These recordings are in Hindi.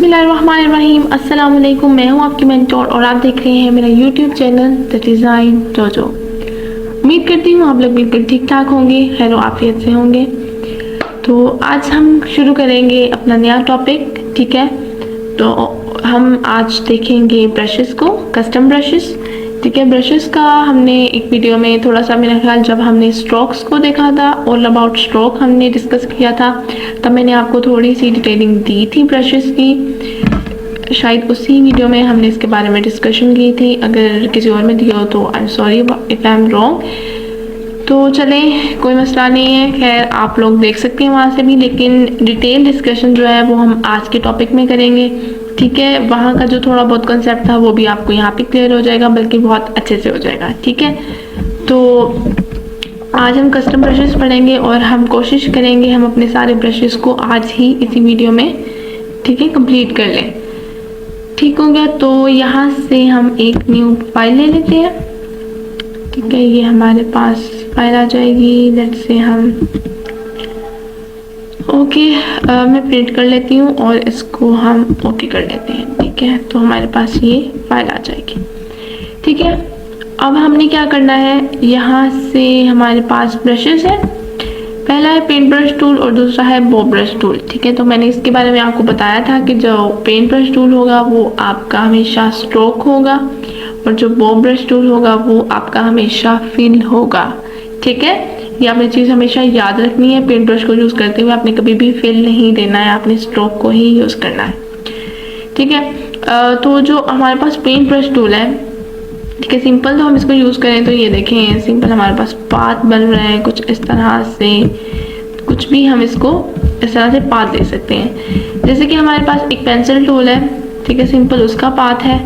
बिस्मिल्लाहिर्रहमानिर्रहीम। अस्सलाम वालेकुम। मैं हूँ आपकी मेंटोर और आप देख रहे हैं मेरा यूट्यूब चैनल द डिज़ाइन जोजो। उम्मीद करती हूँ आप लोग बिल्कुल ठीक ठाक होंगे, खैर आफियत से होंगे। तो आज हम शुरू करेंगे अपना नया टॉपिक, ठीक है। तो हम आज देखेंगे ब्रशेस को, कस्टम ब्रशेस, ठीक है। ब्रशेस का हमने एक वीडियो में थोड़ा सा, मेरा ख्याल जब हमने स्ट्रोक्स को देखा था, ऑल अबाउट स्ट्रोक हमने डिस्कस किया था, तब मैंने आपको थोड़ी सी डिटेलिंग दी थी ब्रशेस की। शायद उसी वीडियो में हमने इसके बारे में डिस्कशन की थी। अगर किसी और में दिया हो तो I am sorry if I am wrong. तो चलें, कोई मसला नहीं है, खैर आप लोग देख सकते हैं वहाँ से भी, लेकिन डिटेल डिस्कशन जो है वो हम आज के टॉपिक में करेंगे, ठीक है। वहाँ का जो थोड़ा बहुत कंसेप्ट था वो भी आपको यहाँ पे क्लियर हो जाएगा, बल्कि बहुत अच्छे से हो जाएगा, ठीक है। तो आज हम कस्टम ब्रशेस पढ़ेंगे और हम कोशिश करेंगे हम अपने सारे ब्रशेस को आज ही इसी वीडियो में, ठीक है, कंप्लीट कर लें। ठीक हो गया। तो यहाँ से हम एक न्यू फाइल ले लेते हैं, ठीक है। ये हमारे पास फाइल आ जाएगी। लेट्स से हम ओके मैं प्रिंट कर लेती हूँ और इसको हम ओके कर लेते हैं, ठीक है। तो हमारे पास ये फाइल आ जाएगी, ठीक है। अब हमने क्या करना है, यहाँ से हमारे पास ब्रशेस है। पहला है पेंट ब्रश टूल और दूसरा है बॉब ब्रश टूल, ठीक है। तो मैंने इसके बारे में आपको बताया था कि जो पेंट ब्रश टूल होगा वो आपका हमेशा स्ट्रोक होगा और जो बॉब ब्रश टूल होगा वो आपका हमेशा फिल होगा, ठीक है। ये आपने चीज़ हमेशा याद रखनी है। पेंट ब्रश को यूज़ करते हुए आपने कभी भी फिल नहीं देना है, आपने स्ट्रोक को ही यूज़ करना है, ठीक है। तो जो हमारे पास पेंट ब्रश टूल है, ठीक है, सिंपल तो हम इसको यूज़ करें तो ये देखें, सिंपल हमारे पास पाथ बन रहे हैं कुछ इस तरह से, कुछ भी हम इसको इस तरह से पाथ दे सकते हैं। जैसे कि हमारे पास एक पेंसिल टूल है, ठीक है, सिंपल उसका पाथ है।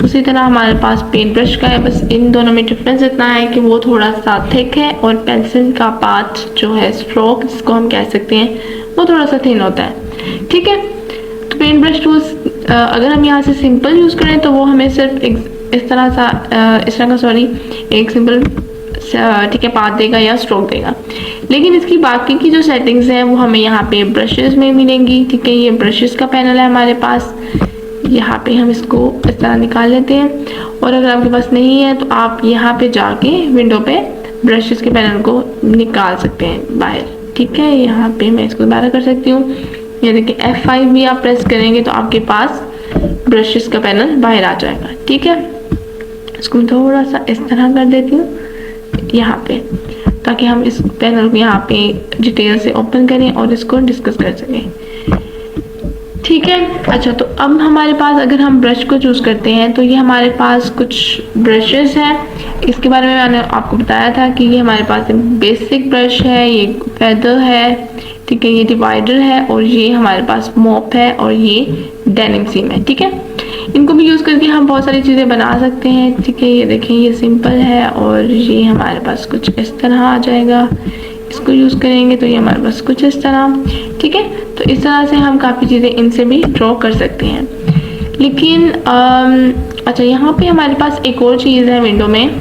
उसी तरह हमारे पास पेंट ब्रश का है, बस इन दोनों में डिफरेंस इतना है कि वो थोड़ा सा थिक है और पेंसिल का पाथ जो है स्ट्रोक जिसको हम कह सकते हैं वो थोड़ा सा थिन होता है, ठीक है। तो पेंट ब्रश टूल्स अगर हम यहाँ से सिंपल यूज़ करें तो वो हमें सिर्फ इस तरह का एक सिंपल, ठीक है, पाथ देगा या स्ट्रोक देगा। लेकिन इसकी बाकी की जो सेटिंग्स हैं वो हमें यहाँ पे ब्रशेस में मिलेंगी, ठीक है। ये ब्रशेस का पैनल है हमारे पास, यहाँ पे हम इसको इस तरह निकाल लेते हैं। और अगर आपके पास नहीं है तो आप यहाँ पे जाके विंडो पे ब्रशेस के पैनल को निकाल सकते हैं बाहर, ठीक है। यहाँ पे मैं इसको दोबारा कर सकती हूँ। ये देखिए F5 भी आप प्रेस करेंगे तो आपके पास ब्रशेस का पैनल बाहर आ जाएगा, ठीक है। इसको मैं थोड़ा सा इस तरह कर देती हूँ यहाँ पे, ताकि हम इस पैनल को यहाँ पे डिटेल से ओपन करें और इसको डिस्कस कर सकें, ठीक है। अच्छा, तो अब हमारे पास अगर हम ब्रश को चूज़ करते हैं तो ये हमारे पास कुछ ब्रशेस हैं। इसके बारे में मैंने आपको बताया था कि ये हमारे पास बेसिक ब्रश है, ये फेदर है, ठीक है, ये डिवाइडर है और ये हमारे पास मॉप है और ये डेनिम सीम है, ठीक है। इनको भी यूज़ करके हम बहुत सारी चीज़ें बना सकते हैं, ठीक है। ये देखें, ये सिंपल है और ये हमारे पास कुछ इस तरह आ जाएगा। इसको यूज़ करेंगे तो ये हमारे पास कुछ इस तरह, ठीक है। तो इस तरह से हम काफ़ी चीज़ें इनसे भी ड्रॉ कर सकते हैं। लेकिन अच्छा, यहाँ पे हमारे पास एक और चीज़ है विंडो में,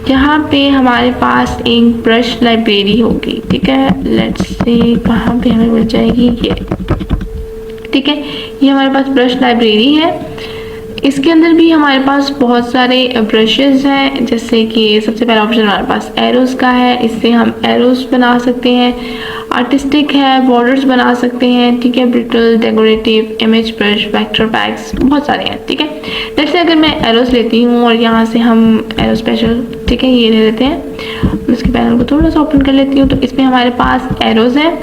यहाँ पे हमारे पास एक ब्रश लाइब्रेरी होगी, ठीक है। लेट्स से कहाँ पे हमें मिल जाएगी ये, ठीक है। ये हमारे पास ब्रश लाइब्रेरी है। इसके अंदर भी हमारे पास बहुत सारे ब्रशेस हैं, जैसे कि सबसे पहला ऑप्शन हमारे पास एरोस का है। इससे हम एरोस बना सकते हैं, आर्टिस्टिक है, बॉर्डर्स बना सकते हैं, ठीक है, brittle, decorative, image brush, vector PACS, बहुत सारे हैं, ठीक है। जैसे अगर मैं एरोस लेती हूँ और यहाँ से हम एरो स्पेशल, ठीक है, ये ले लेते हैं। इसके पैनल को थोड़ा सा ओपन कर लेती हूँ तो इसमें हमारे पास एरोस हैं,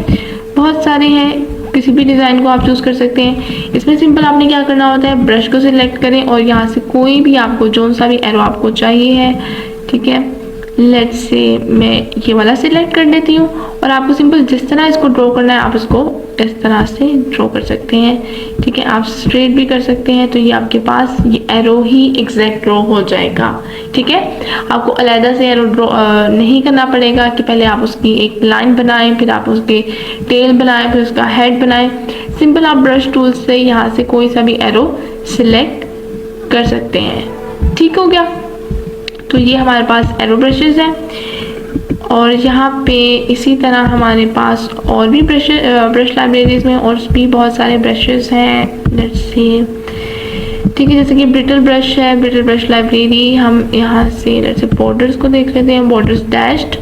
बहुत सारे हैं, किसी भी डिज़ाइन को आप चूज़ कर सकते हैं। इसमें सिंपल आपने क्या करना होता है, ब्रश को सिलेक्ट करें और यहाँ से कोई भी आपको जो सा भी एरो आपको चाहिए है, ठीक है। लेट्स से मैं ये वाला सिलेक्ट कर लेती हूँ और आपको सिंपल जिस तरह इसको ड्रॉ करना है आप इसको इस तरह से ड्रॉ कर सकते हैं, ठीक है। आप स्ट्रेट भी कर सकते हैं तो ये आपके पास ये एरो ही एग्जैक्ट ड्रॉ हो जाएगा, ठीक है। आपको अलहदा से एरो ड्रॉ नहीं करना पड़ेगा कि पहले आप उसकी एक लाइन बनाएं, फिर आप उसके टेल बनाएं, फिर उसका हेड बनाएं। सिंपल आप ब्रश टूल से यहाँ से कोई सा भी एरो सिलेक्ट कर सकते हैं, ठीक हो गया। तो ये हमारे पास एरो ब्रशेस हैं और यहाँ पे इसी तरह हमारे पास और भी ब्रश लाइब्रेरीज में और भी बहुत सारे ब्रशेस हैं। लेट्स सी, ठीक है, जैसे कि ब्रिटल ब्रश है, ब्रिटल ब्रश लाइब्रेरी। हम यहाँ से जैसे बॉर्डर्स को देख लेते हैं, बॉर्डर्स डैश्ड,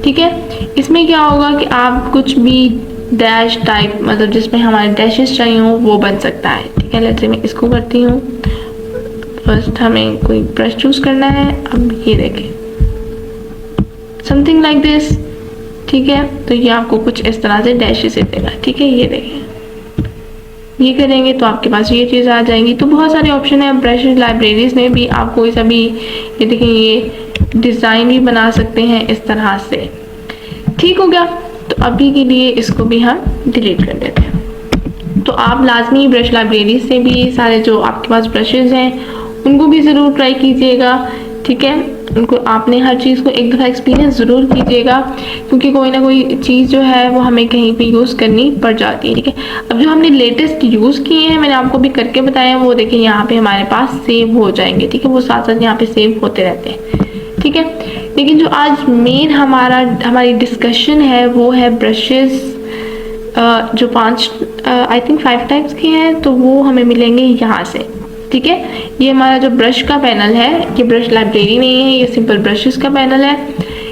ठीक है। इसमें क्या होगा कि आप कुछ भी डैश टाइप, मतलब जिसमें हमारे डैशेस चाहिए हो वो बन सकता है, ठीक है। लेट्स से मैं इसको करती हूँ। फर्स्ट हमें कोई ब्रश चूज करना है। अब ये देखें, समथिंग लाइक दिस, ठीक है। तो ये आपको कुछ इस तरह से डैशेस देगा, ठीक है। ये देखें, ये करेंगे तो आपके पास ये चीज़ आ जाएंगी। तो बहुत सारे ऑप्शन है ब्रश लाइब्रेरीज में भी, आपको ये सभी, ये देखें, ये डिज़ाइन भी बना सकते हैं इस तरह से, ठीक हो गया। तो अभी के लिए इसको भी हम डिलीट कर देते हैं। तो आप लाजमी ब्रश लाइब्रेरी से भी सारे जो आपके पास ब्रशेज़ हैं उनको भी ज़रूर ट्राई कीजिएगा, ठीक है। उनको आपने हर चीज़ को एक दफ़ा एक्सपीरियंस ज़रूर कीजिएगा, क्योंकि कोई ना कोई चीज़ जो है वो हमें कहीं पे यूज़ करनी पड़ जाती है, ठीक है। अब जो हमने लेटेस्ट यूज़ किए हैं, मैंने आपको भी करके बताया, वो देखिए यहाँ पे हमारे पास सेव हो जाएंगे, ठीक है। वो साथ साथ यहाँ पे सेव होते रहते हैं, ठीक है। लेकिन जो आज मेन हमारी डिस्कशन है वो है ब्रशेस, जो 5 टाइप्स के हैं, तो वो हमें मिलेंगे यहाँ से, ठीक है। ये हमारा जो ब्रश का पैनल है, ये ब्रश लाइब्रेरी नहीं है, ये सिंपल ब्रशेस का पैनल है।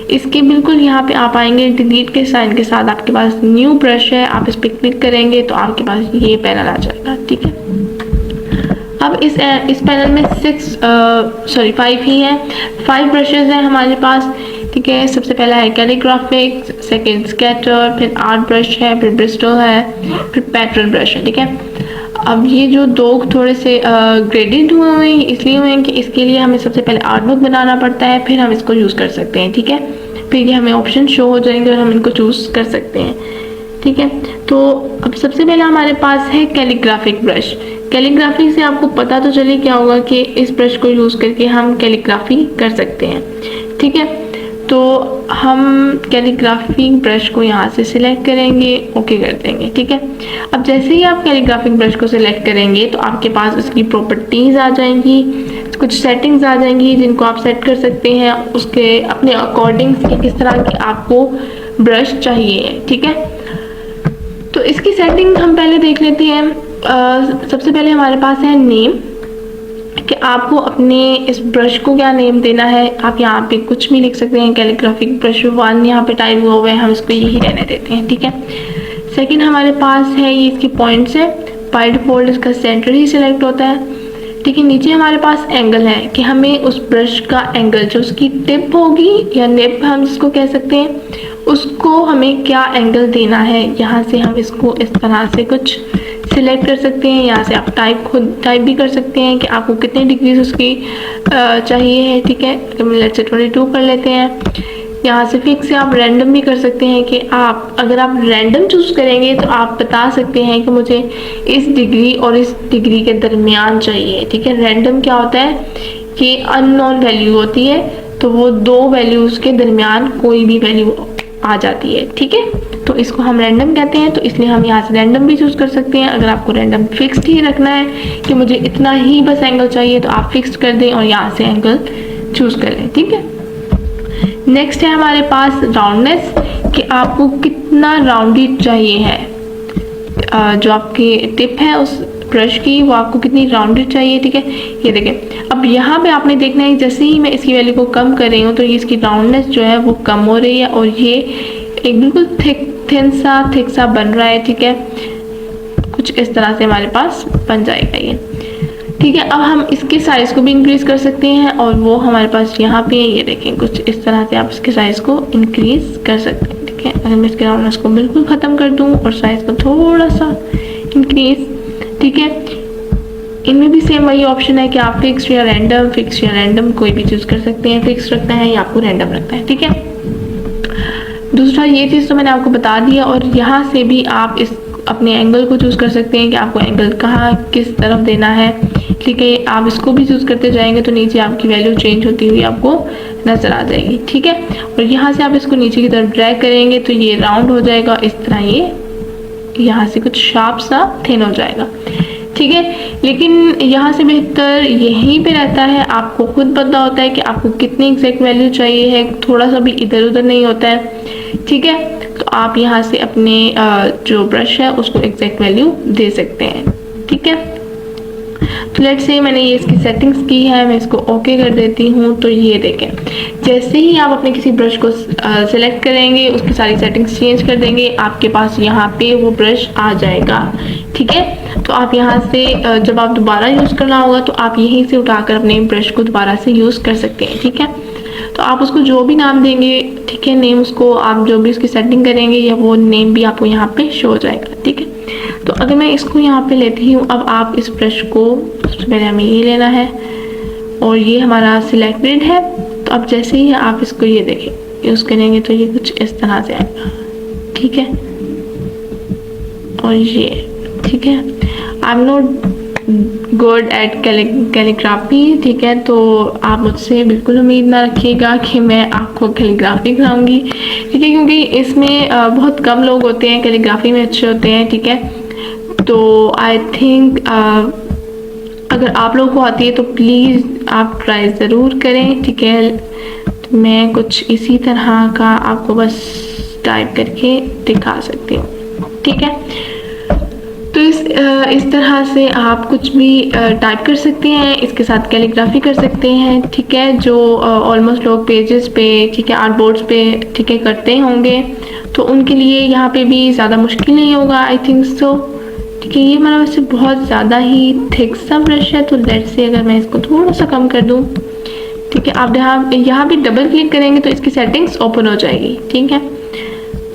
इसके बिल्कुल यहाँ पे आप आएंगे, डिलीट के साइन के साथ आपके पास न्यू ब्रश है, आप इस पर क्लिक करेंगे तो आपके पास ये पैनल आ जाएगा, ठीक है। अब इस पैनल में 5 ही हैं, 5 ब्रशेस हैं हमारे पास, ठीक है। सबसे पहला है कैलीग्राफिक, सेकेंड स्केटर, फिर आर्ट ब्रश है, फिर ब्रिस्टल है, फिर पैटर्न ब्रश है, ठीक है। अब ये जो दो थोड़े से ग्रेडेड हुए हैं, इसलिए हुए हैं कि इसके लिए हमें सबसे पहले आर्टबुक बनाना पड़ता है, फिर हम इसको यूज़ कर सकते हैं, ठीक है। फिर ये हमें ऑप्शन शो हो जाएंगे और हम इनको चूज़ कर सकते हैं, ठीक है। तो अब सबसे पहले हमारे पास है कैलीग्राफिक ब्रश। कैलीग्राफी से आपको पता तो चले क्या होगा कि इस ब्रश को यूज़ करके हम कैलीग्राफी कर सकते हैं, ठीक है। तो हम कैलीग्राफी ब्रश को यहाँ से सिलेक्ट करेंगे, ओके कर देंगे, ठीक है। अब जैसे ही आप कैलीग्राफिक ब्रश को सिलेक्ट करेंगे तो आपके पास उसकी प्रॉपर्टीज़ आ जाएंगी, कुछ सेटिंग्स आ जाएंगी जिनको आप सेट कर सकते हैं उसके अपने अकॉर्डिंग कि किस तरह की आपको ब्रश चाहिए, ठीक है। तो इसकी सेटिंग हम पहले देख लेते हैं। सबसे पहले हमारे पास है नेम, कि आपको अपने इस ब्रश को क्या नेम देना है। आप यहाँ पे कुछ भी लिख सकते हैं, कैलीग्राफिक ब्रश 1 यहाँ पे टाइप हुआ हुआ है, हम इसको यही रहने देते हैं, ठीक है। सेकंड हमारे पास है ये इसकी पॉइंट्स है, बाय डिफॉल्ट इसका सेंटर ही सिलेक्ट होता है, ठीक है। नीचे हमारे पास एंगल है कि हमें उस ब्रश का एंगल, जो उसकी टिप होगी या निब हम जिसको कह सकते हैं, उसको हमें क्या एंगल देना है। यहाँ से हम इसको इस तरह से कुछ सिलेक्ट कर सकते हैं। यहाँ से आप खुद टाइप भी कर सकते हैं कि आपको कितने डिग्रीज उसकी चाहिए है, ठीक है। लेट्स से 22 कर लेते हैं। यहाँ से फिक्स से आप रैंडम भी कर सकते हैं कि अगर आप रैंडम चूज़ करेंगे तो आप बता सकते हैं कि मुझे इस डिग्री और इस डिग्री के दरमियान चाहिए, ठीक है। रैंडम क्या होता है कि अननोन वैल्यू होती है, तो वो 2 वैल्यूज़ के दरमियान कोई भी वैल्यू आ जाती है, ठीक है। तो इसको हम रैंडम कहते हैं, तो इसलिए हम यहाँ से रैंडम भी चूज़ कर सकते हैं। अगर आपको रैंडम फिक्स्ड ही रखना है कि मुझे इतना ही बस एंगल चाहिए, तो आप फिक्स्ड कर दें और यहाँ से एंगल चूज़ कर लें, ठीक है। नेक्स्ट है हमारे पास राउंडनेस, कि आपको कितना राउंडेड चाहिए है। जो आपकी टिप है उस ब्रश की, वो आपको कितनी राउंडेड चाहिए, ठीक है। ये देखें, अब यहाँ पे आपने देखना है जैसे ही मैं इसकी वैल्यू को कम कर रही हूँ तो ये इसकी राउंडनेस जो है वो कम हो रही है और ये एक बिल्कुल थिक सा बन रहा है, ठीक है। कुछ इस तरह से हमारे पास बन जाएगा ये, ठीक है। अब हम इसके साइज़ को भी इंक्रीज़ कर सकते हैं और वो हमारे पास यहाँ पे ये देखें, कुछ इस तरह से आप इसके साइज़ को इंक्रीज़ कर सकते हैं, ठीक है। अगर मैं इसके राउंडनेस को बिल्कुल ख़त्म कर दूँ और साइज़ को थोड़ा सा इंक्रीज़, ठीक है। इनमें भी सेम वही ऑप्शन है कि आप फिक्स या रैंडम कोई भी चूज़ कर सकते हैं। फिक्स रखना है या आपको रैंडम रखना है, ठीक है। दूसरा ये चीज़ तो मैंने आपको बता दिया, और यहाँ से भी आप इस अपने एंगल को चूज़ कर सकते हैं कि आपको एंगल कहाँ किस तरफ देना है, ठीक है। आप इसको भी चूज़ करते जाएंगे तो नीचे आपकी वैल्यू चेंज होती हुई आपको नज़र आ जाएगी, ठीक है। और यहाँ से आप इसको नीचे की तरफ ड्रैग करेंगे तो ये राउंड हो जाएगा, इस तरह ये यहाँ से कुछ शार्प सा थिन हो जाएगा, ठीक है। लेकिन यहाँ से बेहतर यहीं पे रहता है, आपको खुद पता होता है कि आपको कितनी एग्जैक्ट वैल्यू चाहिए है, थोड़ा सा भी इधर उधर नहीं होता है, ठीक है। तो आप यहाँ से अपने जो ब्रश है उसको एग्जैक्ट वैल्यू दे सकते हैं, ठीक है। तो लेट्स से मैंने ये इसकी सेटिंग्स की है, मैं इसको ओके कर देती हूँ। तो ये देखें, जैसे ही आप अपने किसी ब्रश को सिलेक्ट करेंगे, उसकी सारी सेटिंग्स चेंज कर देंगे, आपके पास यहाँ पे वो ब्रश आ जाएगा, ठीक है। तो आप यहाँ से जब आप दोबारा यूज़ करना होगा तो आप यहीं से उठाकर अपने ब्रश को दोबारा से यूज़ कर सकते हैं, ठीक है। तो आप उसको जो भी नाम देंगे, ठीक है, नेम उसको आप जो भी उसकी सेटिंग करेंगे या वो नेम भी आपको यहाँ पे शो हो जाएगा, ठीक है। तो अगर मैं इसको यहाँ पे लेती हूँ, अब आप इस ब्रश को सबसे पहले हमें ये लेना है और ये हमारा सिलेक्टेड है। तो अब जैसे ही आप इसको ये देखें यूज़ करेंगे तो ये कुछ इस तरह से आएगा, ठीक है। और ये ठीक है, I am not good at calligraphy, ठीक है। तो आप मुझसे बिल्कुल उम्मीद ना रखिएगा कि मैं आपको कैलीग्राफी कराऊंगी, ठीक है, क्योंकि इसमें बहुत कम लोग होते हैं कैलीग्राफी में अच्छे होते हैं, ठीक है। तो आई थिंक अगर आप लोगों को आती है तो प्लीज़ आप ट्राई ज़रूर करें, ठीक है। तो मैं कुछ इसी तरह का आपको बस टाइप करके दिखा सकती हूँ, ठीक है। तो इस तरह से आप कुछ भी टाइप कर सकते हैं, इसके साथ कैलीग्राफी कर सकते हैं, ठीक है, जो ऑलमोस्ट लोग पेजेस पे, ठीक है, आर्टबोर्ड्स पे, ठीक है, करते होंगे। तो उनके लिए यहाँ पे भी ज़्यादा मुश्किल नहीं होगा, आई थिंक सो, ठीक है। ये हमारा वैसे बहुत ज़्यादा ही थिक सा ब्रश है, तो लेट्स से अगर मैं इसको थोड़ा सा कम कर दूँ, ठीक है। आप यहाँ भी डबल क्लिक करेंगे तो इसकी सेटिंग्स ओपन हो जाएगी, ठीक है।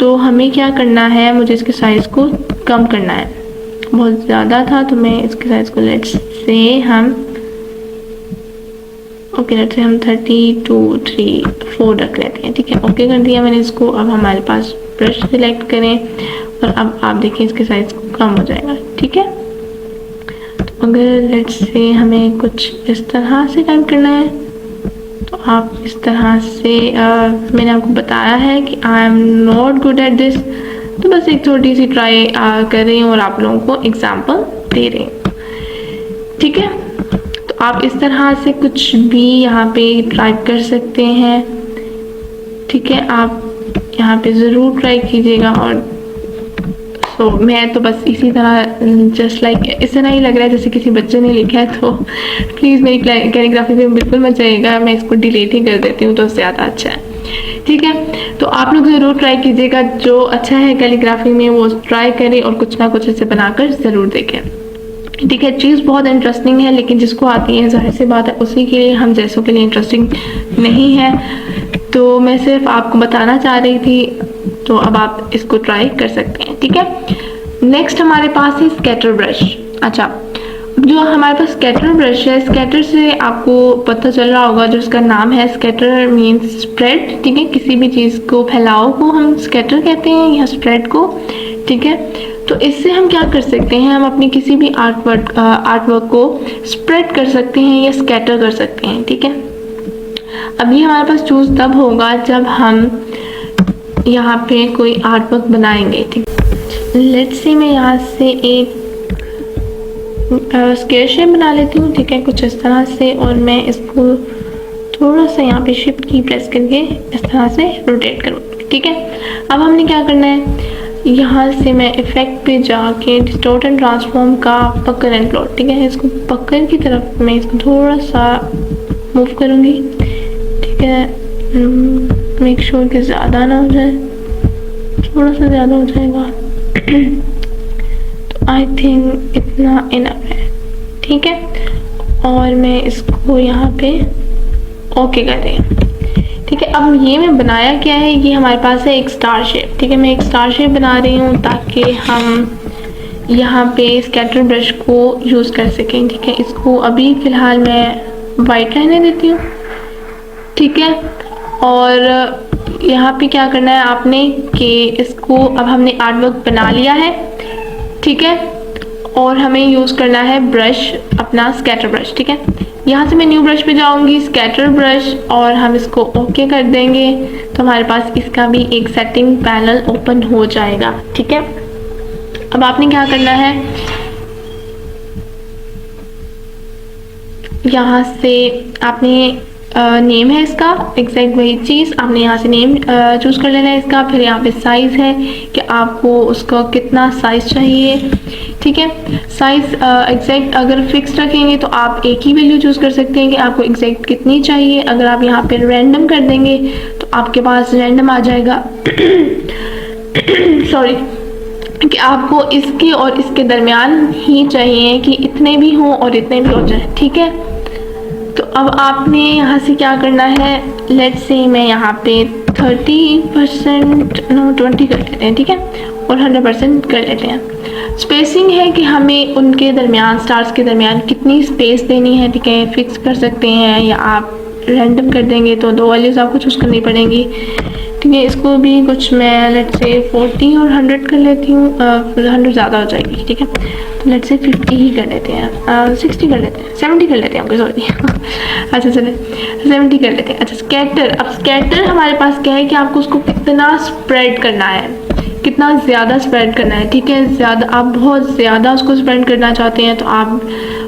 तो हमें क्या करना है, मुझे इसके साइज़ को कम करना है, बहुत ज़्यादा था, तो मैं इसके साइज़ को लेट्स से हम 32, 3, 4 रख लेते हैं, ठीक है। ओके कर दिया मैंने इसको। अब हमारे पास ब्रश सिलेक्ट करें और अब आप देखिए इसके साइज़ कम हो जाएगा, ठीक है। तो अगर लेट्स से हमें कुछ इस तरह से टाइप करना है तो आप इस तरह से मैंने आपको बताया है कि I am not good at this, तो बस एक छोटी सी ट्राई कर रही हूँ और आप लोगों को एग्जाम्पल दे रही हूँ, ठीक है। तो आप इस तरह से कुछ भी यहाँ पे टाइप कर सकते हैं, ठीक है। आप यहाँ पे ज़रूर ट्राई कीजिएगा। और तो मैं तो बस इसी तरह जस्ट लाइक इस तरह ही लग रहा है जैसे किसी बच्चे ने लिखा है, तो प्लीज़ मेरी कैलीग्राफी पे बिल्कुल मत जाइएगा, मैं इसको डिलीट ही कर देती हूँ तो ज़्यादा अच्छा है, ठीक है। तो आप लोग ज़रूर ट्राई कीजिएगा, जो अच्छा है कैलीग्राफी में वो ट्राई करें और कुछ ना कुछ ऐसे बनाकर ज़रूर देखें, ठीक है। चीज़ बहुत इंटरेस्टिंग है, लेकिन जिसको आती है जाहिर सी बात है उसी के लिए, हम जैसों के लिए इंटरेस्टिंग नहीं है। तो मैं सिर्फ आपको बताना चाह रही थी, तो अब आप इसको ट्राई कर सकते हैं, ठीक है। नेक्स्ट हमारे पास है स्कैटर ब्रश। अच्छा, जो हमारे पास स्कैटर ब्रश है, स्कैटर से आपको पता चल रहा होगा, जो इसका नाम है स्कैटर मीन्स स्प्रेड, ठीक है। किसी भी चीज़ को फैलाव को हम स्कैटर कहते हैं या स्प्रेड को, ठीक है। तो इससे हम क्या कर सकते हैं, हम अपनी किसी भी आर्टवर्क को स्प्रेड कर सकते हैं या स्कैटर कर सकते हैं, ठीक है। अब ये हमारे पास चूज़ तब होगा जब हम यहाँ पे कोई आर्टवर्क बनाएंगे, ठीक। लेट्स से मैं यहाँ से एक स्क्वायर शेप बना लेती हूँ, ठीक है, कुछ इस तरह से। और मैं इसको थोड़ा सा यहाँ पे शिफ्ट की प्रेस करके इस तरह से रोटेट करूँगी, ठीक है। अब हमने क्या करना है, यहाँ से मैं इफेक्ट पे जाके डिस्टॉर्ट एंड ट्रांसफॉर्म का पकड़ एंड प्लॉट, ठीक है, इसको पकड़ की तरफ मैं इसको थोड़ा सा मूव करूँगी, ठीक है। मेक श्योर कि ज़्यादा ना हो जाए, थोड़ा सा ज़्यादा हो जाएगा तो आई थिंक इतना इनफ है, ठीक है। और मैं इसको यहाँ पे ओके कर रही हूँ, ठीक है। अब ये मैं बनाया क्या है, ये हमारे पास है एक स्टार शेप, ठीक है। मैं एक स्टार शेप बना रही हूँ ताकि हम यहाँ पे स्कैटर ब्रश को यूज़ कर सकें, ठीक है। इसको अभी फ़िलहाल मैं वाइट रहने देती हूँ, ठीक है। और यहाँ पे क्या करना है आपने कि इसको अब हमने आर्टवर्क बना लिया है, ठीक है। और हमें यूज़ करना है ब्रश, अपना स्कैटर ब्रश, ठीक है। यहाँ से मैं न्यू ब्रश पे जाऊँगी, स्कैटर ब्रश, और हम इसको ओके कर देंगे तो हमारे पास इसका भी एक सेटिंग पैनल ओपन हो जाएगा, ठीक है। अब आपने क्या करना है, यहाँ से आपने नेम है इसका, एग्जैक्ट वही चीज़ आपने यहाँ से नेम चूज़ कर लेना है इसका। फिर यहाँ पे साइज़ है कि आपको उसका कितना साइज़ चाहिए, ठीक है। साइज़ एग्जैक्ट अगर फिक्स रखेंगे तो आप एक ही वैल्यू चूज़ कर सकते हैं कि आपको एग्जैक्ट कितनी चाहिए। अगर आप यहाँ पे रैंडम कर देंगे तो आपके पास रैंडम आ जाएगा सॉरी, कि आपको इसके और इसके दरमियान ही चाहिए कि इतने भी हों और इतने भी हो जाए, ठीक है। तो अब आपने यहाँ से क्या करना है, लेट्स से मैं यहाँ पे 30% 20 कर लेते हैं, ठीक है, और 100% कर लेते हैं। स्पेसिंग है कि हमें उनके दरमियान, स्टार्स के दरमियान कितनी स्पेस देनी है, ठीक है, फिक्स कर सकते हैं या आप रैंडम कर देंगे तो दो वैल्यूज़ आपको चूज़ करनी पड़ेंगी, ठीक है। इसको भी कुछ मैं लेट्स से 40 और 100 कर लेती हूँ, 100 ज़्यादा हो जाएगी, ठीक है, तो लेट्स से 50 ही कर लेते हैं, 60 कर लेते हैं, 70 कर लेते हैं, ओके सॉरी अच्छा चले 70 कर लेते हैं। अच्छा स्कैटर, अब स्कैटर हमारे पास क्या है कि आपको उसको कितना स्प्रेड करना है, कितना ज़्यादा स्प्रेड करना है, ठीक है। ज़्यादा, आप बहुत ज़्यादा उसको स्प्रेड करना चाहते हैं तो आप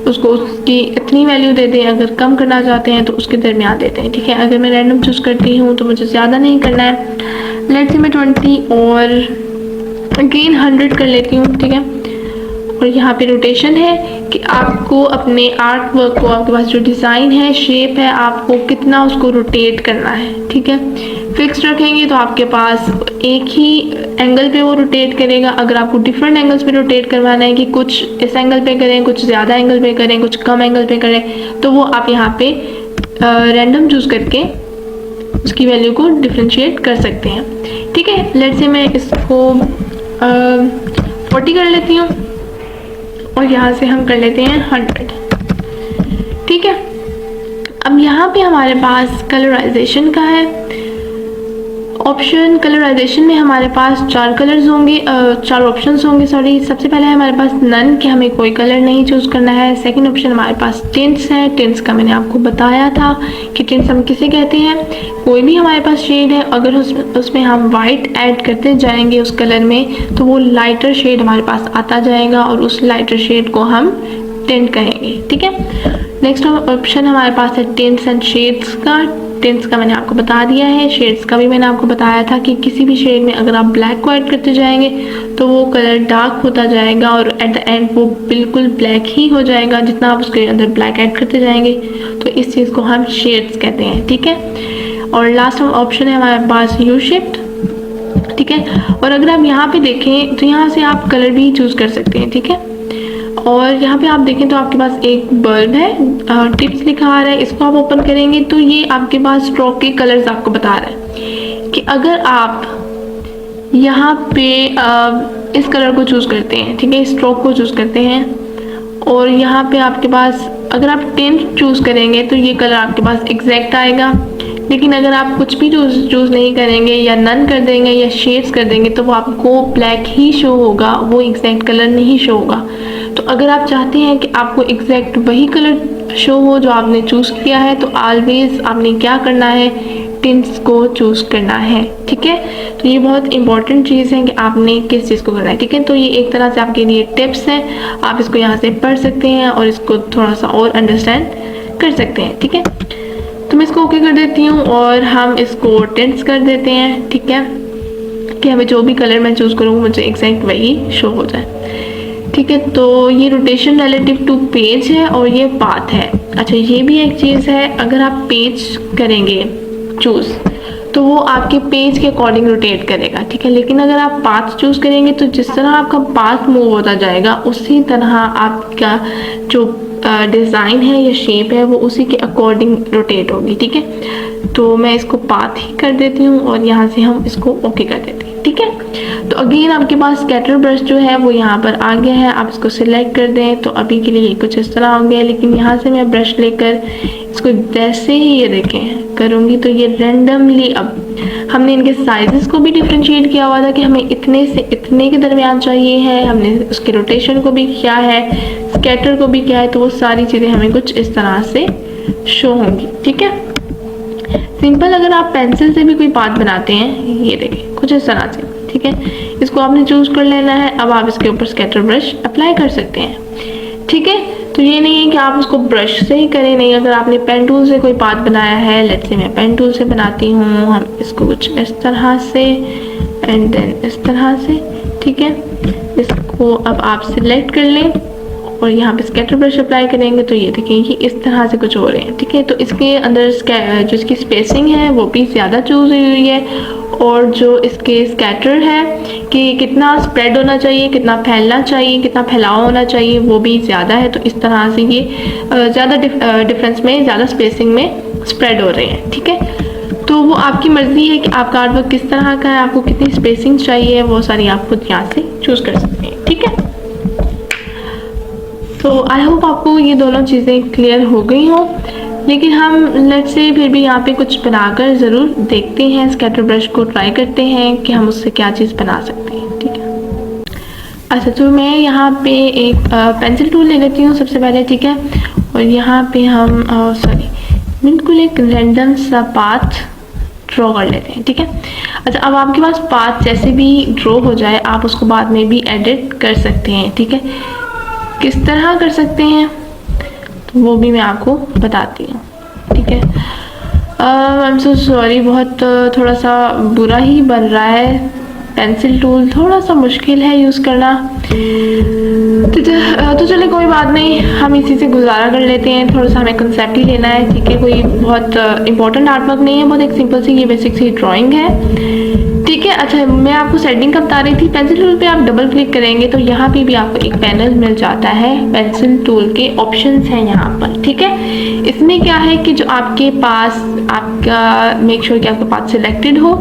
उसको उसकी इतनी वैल्यू दे दें, अगर कम करना चाहते हैं तो उसके दरमियान देते हैं, ठीक है। अगर मैं रैंडम चूज़ करती हूँ तो मुझे ज़्यादा नहीं करना है, लेट्स से मैं 20 और अगेन 100 कर लेती हूँ, ठीक है। और यहाँ पे रोटेशन है कि आपको अपने आर्ट वर्क को, आपके पास जो डिज़ाइन है, शेप है, आपको कितना उसको रोटेट करना है, ठीक है। फिक्स रखेंगे तो आपके पास एक ही एंगल पे वो रोटेट करेगा। अगर आपको डिफरेंट एंगल्स पे रोटेट करवाना है कि कुछ इस एंगल पे करें, कुछ ज़्यादा एंगल पे करें, कुछ कम एंगल पे करें, तो वो आप यहाँ पे रैंडम चूज़ करके उसकी वैल्यू को डिफ्रेंशिएट कर सकते हैं, ठीक है। लेट्स से मैं इसको 40 कर लेती हूँ और यहाँ से हम कर लेते हैं 100, ठीक है। अब यहाँ पे हमारे पास कलराइजेशन का है ऑप्शन। कलराइजेशन में हमारे पास 4 कलर्स होंगे, 4 ऑप्शंस होंगे, सॉरी। सबसे पहले हमारे पास नन, कि हमें कोई कलर नहीं चूज़ करना है। सेकंड ऑप्शन हमारे पास टिंट्स है। टिंट्स का मैंने आपको बताया था कि टिंट्स हम किसे कहते हैं, कोई भी हमारे पास शेड है, अगर उसमें हम वाइट ऐड करते जाएंगे उस कलर में तो वो लाइटर शेड हमारे पास आता जाएगा और उस लाइटर शेड को हम टिंट कहेंगे, ठीक है। नेक्स्ट ऑप्शन हमारे पास है टिंट्स एंड शेड्स का। टिंट्स का मैंने आपको बता दिया है, शेड्स का भी मैंने आपको बताया था कि किसी भी शेड में अगर आप ब्लैक को ऐड करते जाएंगे तो वो कलर डार्क होता जाएगा और एट द एंड वो बिल्कुल ब्लैक ही हो जाएगा जितना आप उसके अंदर ब्लैक ऐड करते जाएंगे, तो इस चीज़ को हम शेड्स कहते हैं, ठीक है। और लास्ट ऑप्शन है हमारे पास यू शेप्ड, ठीक है। और अगर आप यहाँ पे देखें तो यहाँ से आप कलर भी चूज़ कर सकते हैं, ठीक है। और यहाँ पे आप देखें तो आपके पास एक बल्ब है, टिप्स लिखा आ रहा है, इसको आप ओपन करेंगे तो ये आपके पास स्ट्रोक के कलर्स आपको बता रहा है कि अगर आप यहाँ पे इस कलर को चूज़ करते हैं, ठीक है, स्ट्रोक को चूज़ करते हैं और यहाँ पे आपके पास अगर आप टिंट चूज़ करेंगे तो ये कलर आपके पास एग्जैक्ट आएगा। लेकिन अगर आप कुछ भी चूज़ नहीं करेंगे या नन कर देंगे या शेड्स कर देंगे तो वो आपको ब्लैक ही शो होगा, वो एग्जैक्ट कलर नहीं शो होगा। तो अगर आप चाहते हैं कि आपको एग्जैक्ट वही कलर शो हो जो आपने चूज़ किया है तो ऑलवेज आपने क्या करना है, टिंट्स को चूज़ करना है, ठीक है। तो ये बहुत इंपॉर्टेंट चीज़ है कि आपने किस चीज़ को करना है, ठीक है। तो ये एक तरह से आपके लिए टिप्स हैं, आप इसको यहाँ से पढ़ सकते हैं और इसको थोड़ा सा और अंडरस्टैंड कर सकते हैं, ठीक है। तो मैं इसको ओके कर देती हूँ और हम इसको टिंट्स कर देते हैं, ठीक है, कि हमें जो भी कलर मैं चूज़ करूँ मुझे एग्जैक्ट वही शो हो जाए, ठीक है। तो ये रोटेशन रिलेटिव टू पेज है और ये पाथ है। अच्छा ये भी एक चीज़ है, अगर आप पेज करेंगे चूज़ तो वो आपके पेज के अकॉर्डिंग रोटेट करेगा, ठीक है। लेकिन अगर आप पाथ चूज़ करेंगे तो जिस तरह आपका पाथ मूव होता जाएगा उसी तरह आपका जो डिज़ाइन है या शेप है वो उसी के अकॉर्डिंग रोटेट होगी, ठीक है। तो मैं इसको पाथ ही कर देती हूँ और यहाँ से हम इसको ओके कर देते हैं, ठीक है। तो अगेन आपके पास स्कैटर ब्रश जो है वो यहाँ पर आ गया है, आप इसको सिलेक्ट कर दें तो अभी के लिए ये कुछ इस तरह हो गया। लेकिन यहाँ से मैं ब्रश लेकर इसको जैसे ही ये देखें करूँगी तो ये रैंडमली, अब हमने इनके साइजेस को भी डिफ्रेंशिएट किया हुआ था कि हमें इतने से इतने के दरमियान चाहिए है, हमने उसके रोटेशन को भी किया है, स्कैटर को भी किया है, तो वो सारी चीज़ें हमें कुछ इस तरह से शो होंगी, ठीक है। सिंपल अगर आप पेंसिल से भी कोई पाथ बनाते हैं, ये देखें कुछ इस तरह से, ठीक है। इसको आपने चूज़ कर लेना है। अब आप इसके ऊपर स्कैटर ब्रश अप्लाई कर सकते हैं, ठीक है। तो ये नहीं है कि आप उसको ब्रश से ही करें, नहीं, अगर आपने पेन टूल से कोई पाथ बनाया है, लेट्स से मैं पेन टूल से बनाती हूँ, हम इसको कुछ इस तरह से एंड देन इस तरह से, ठीक है। इसको अब आप सिलेक्ट कर लें और यहाँ पे स्कैटर ब्रश अप्लाई करेंगे तो ये देखिए कि इस तरह से कुछ हो रहे हैं, ठीक है। तो इसके अंदर जो इसकी स्पेसिंग है वो भी ज़्यादा चूज़ हुई है, और जो इसके स्कैटर है कि कितना स्प्रेड होना चाहिए, कितना फैलना चाहिए, कितना फैलाव होना चाहिए, वो भी ज़्यादा है। तो इस तरह से ये ज़्यादा डिफरेंस में, ज़्यादा स्पेसिंग में स्प्रेड हो रहे हैं, ठीक है। तो वो आपकी मर्ज़ी है कि आपका आर्ट वर्क किस तरह का है, आपको कितनी स्पेसिंग चाहिए, वो सारी आप खुद यहाँ से चूज़ कर सकते हैं, ठीक है। तो आई होप आपको ये दोनों चीज़ें क्लियर हो गई हों, लेकिन हम लेट्स से फिर भी यहाँ पे कुछ बनाकर ज़रूर देखते हैं, स्कैटर ब्रश को ट्राई करते हैं कि हम उससे क्या चीज़ बना सकते हैं, ठीक है। अच्छा, तो मैं यहाँ पे एक पेंसिल टूल ले लेती हूँ सबसे पहले, ठीक है। और यहाँ पे हम बिल्कुल एक रैंडम सा पाथ ड्रॉ कर लेते हैं, ठीक है। अच्छा, अब आपके पास पाथ जैसे भी ड्रॉ हो जाए, आप उसको बाद में भी एडिट कर सकते हैं, ठीक है। किस तरह कर सकते हैं तो वो भी मैं आपको बताती हूँ, ठीक है। आई एम सो सॉरी, बहुत थोड़ा सा बुरा ही बन रहा है, पेंसिल टूल थोड़ा सा मुश्किल है यूज़ करना। तो चलिए कोई बात नहीं, हम इसी से गुजारा कर लेते हैं। थोड़ा सा हमें कंसेप्ट ही लेना है, ठीक है। कोई बहुत इंपॉर्टेंट आर्ट वर्क नहीं है, बहुत एक सिंपल सी ये बेसिक सी ड्राइंग है, ठीक है। अच्छा, मैं आपको सेटिंग का बता रही थी। पेंसिल टूल पे आप डबल क्लिक करेंगे तो यहाँ पे भी आपको एक पैनल मिल जाता है, पेंसिल टूल के ऑप्शंस हैं यहाँ पर, ठीक है। इसमें क्या है कि जो आपके पास आपका मेक श्योर कि आपका पाथ सिलेक्टेड हो,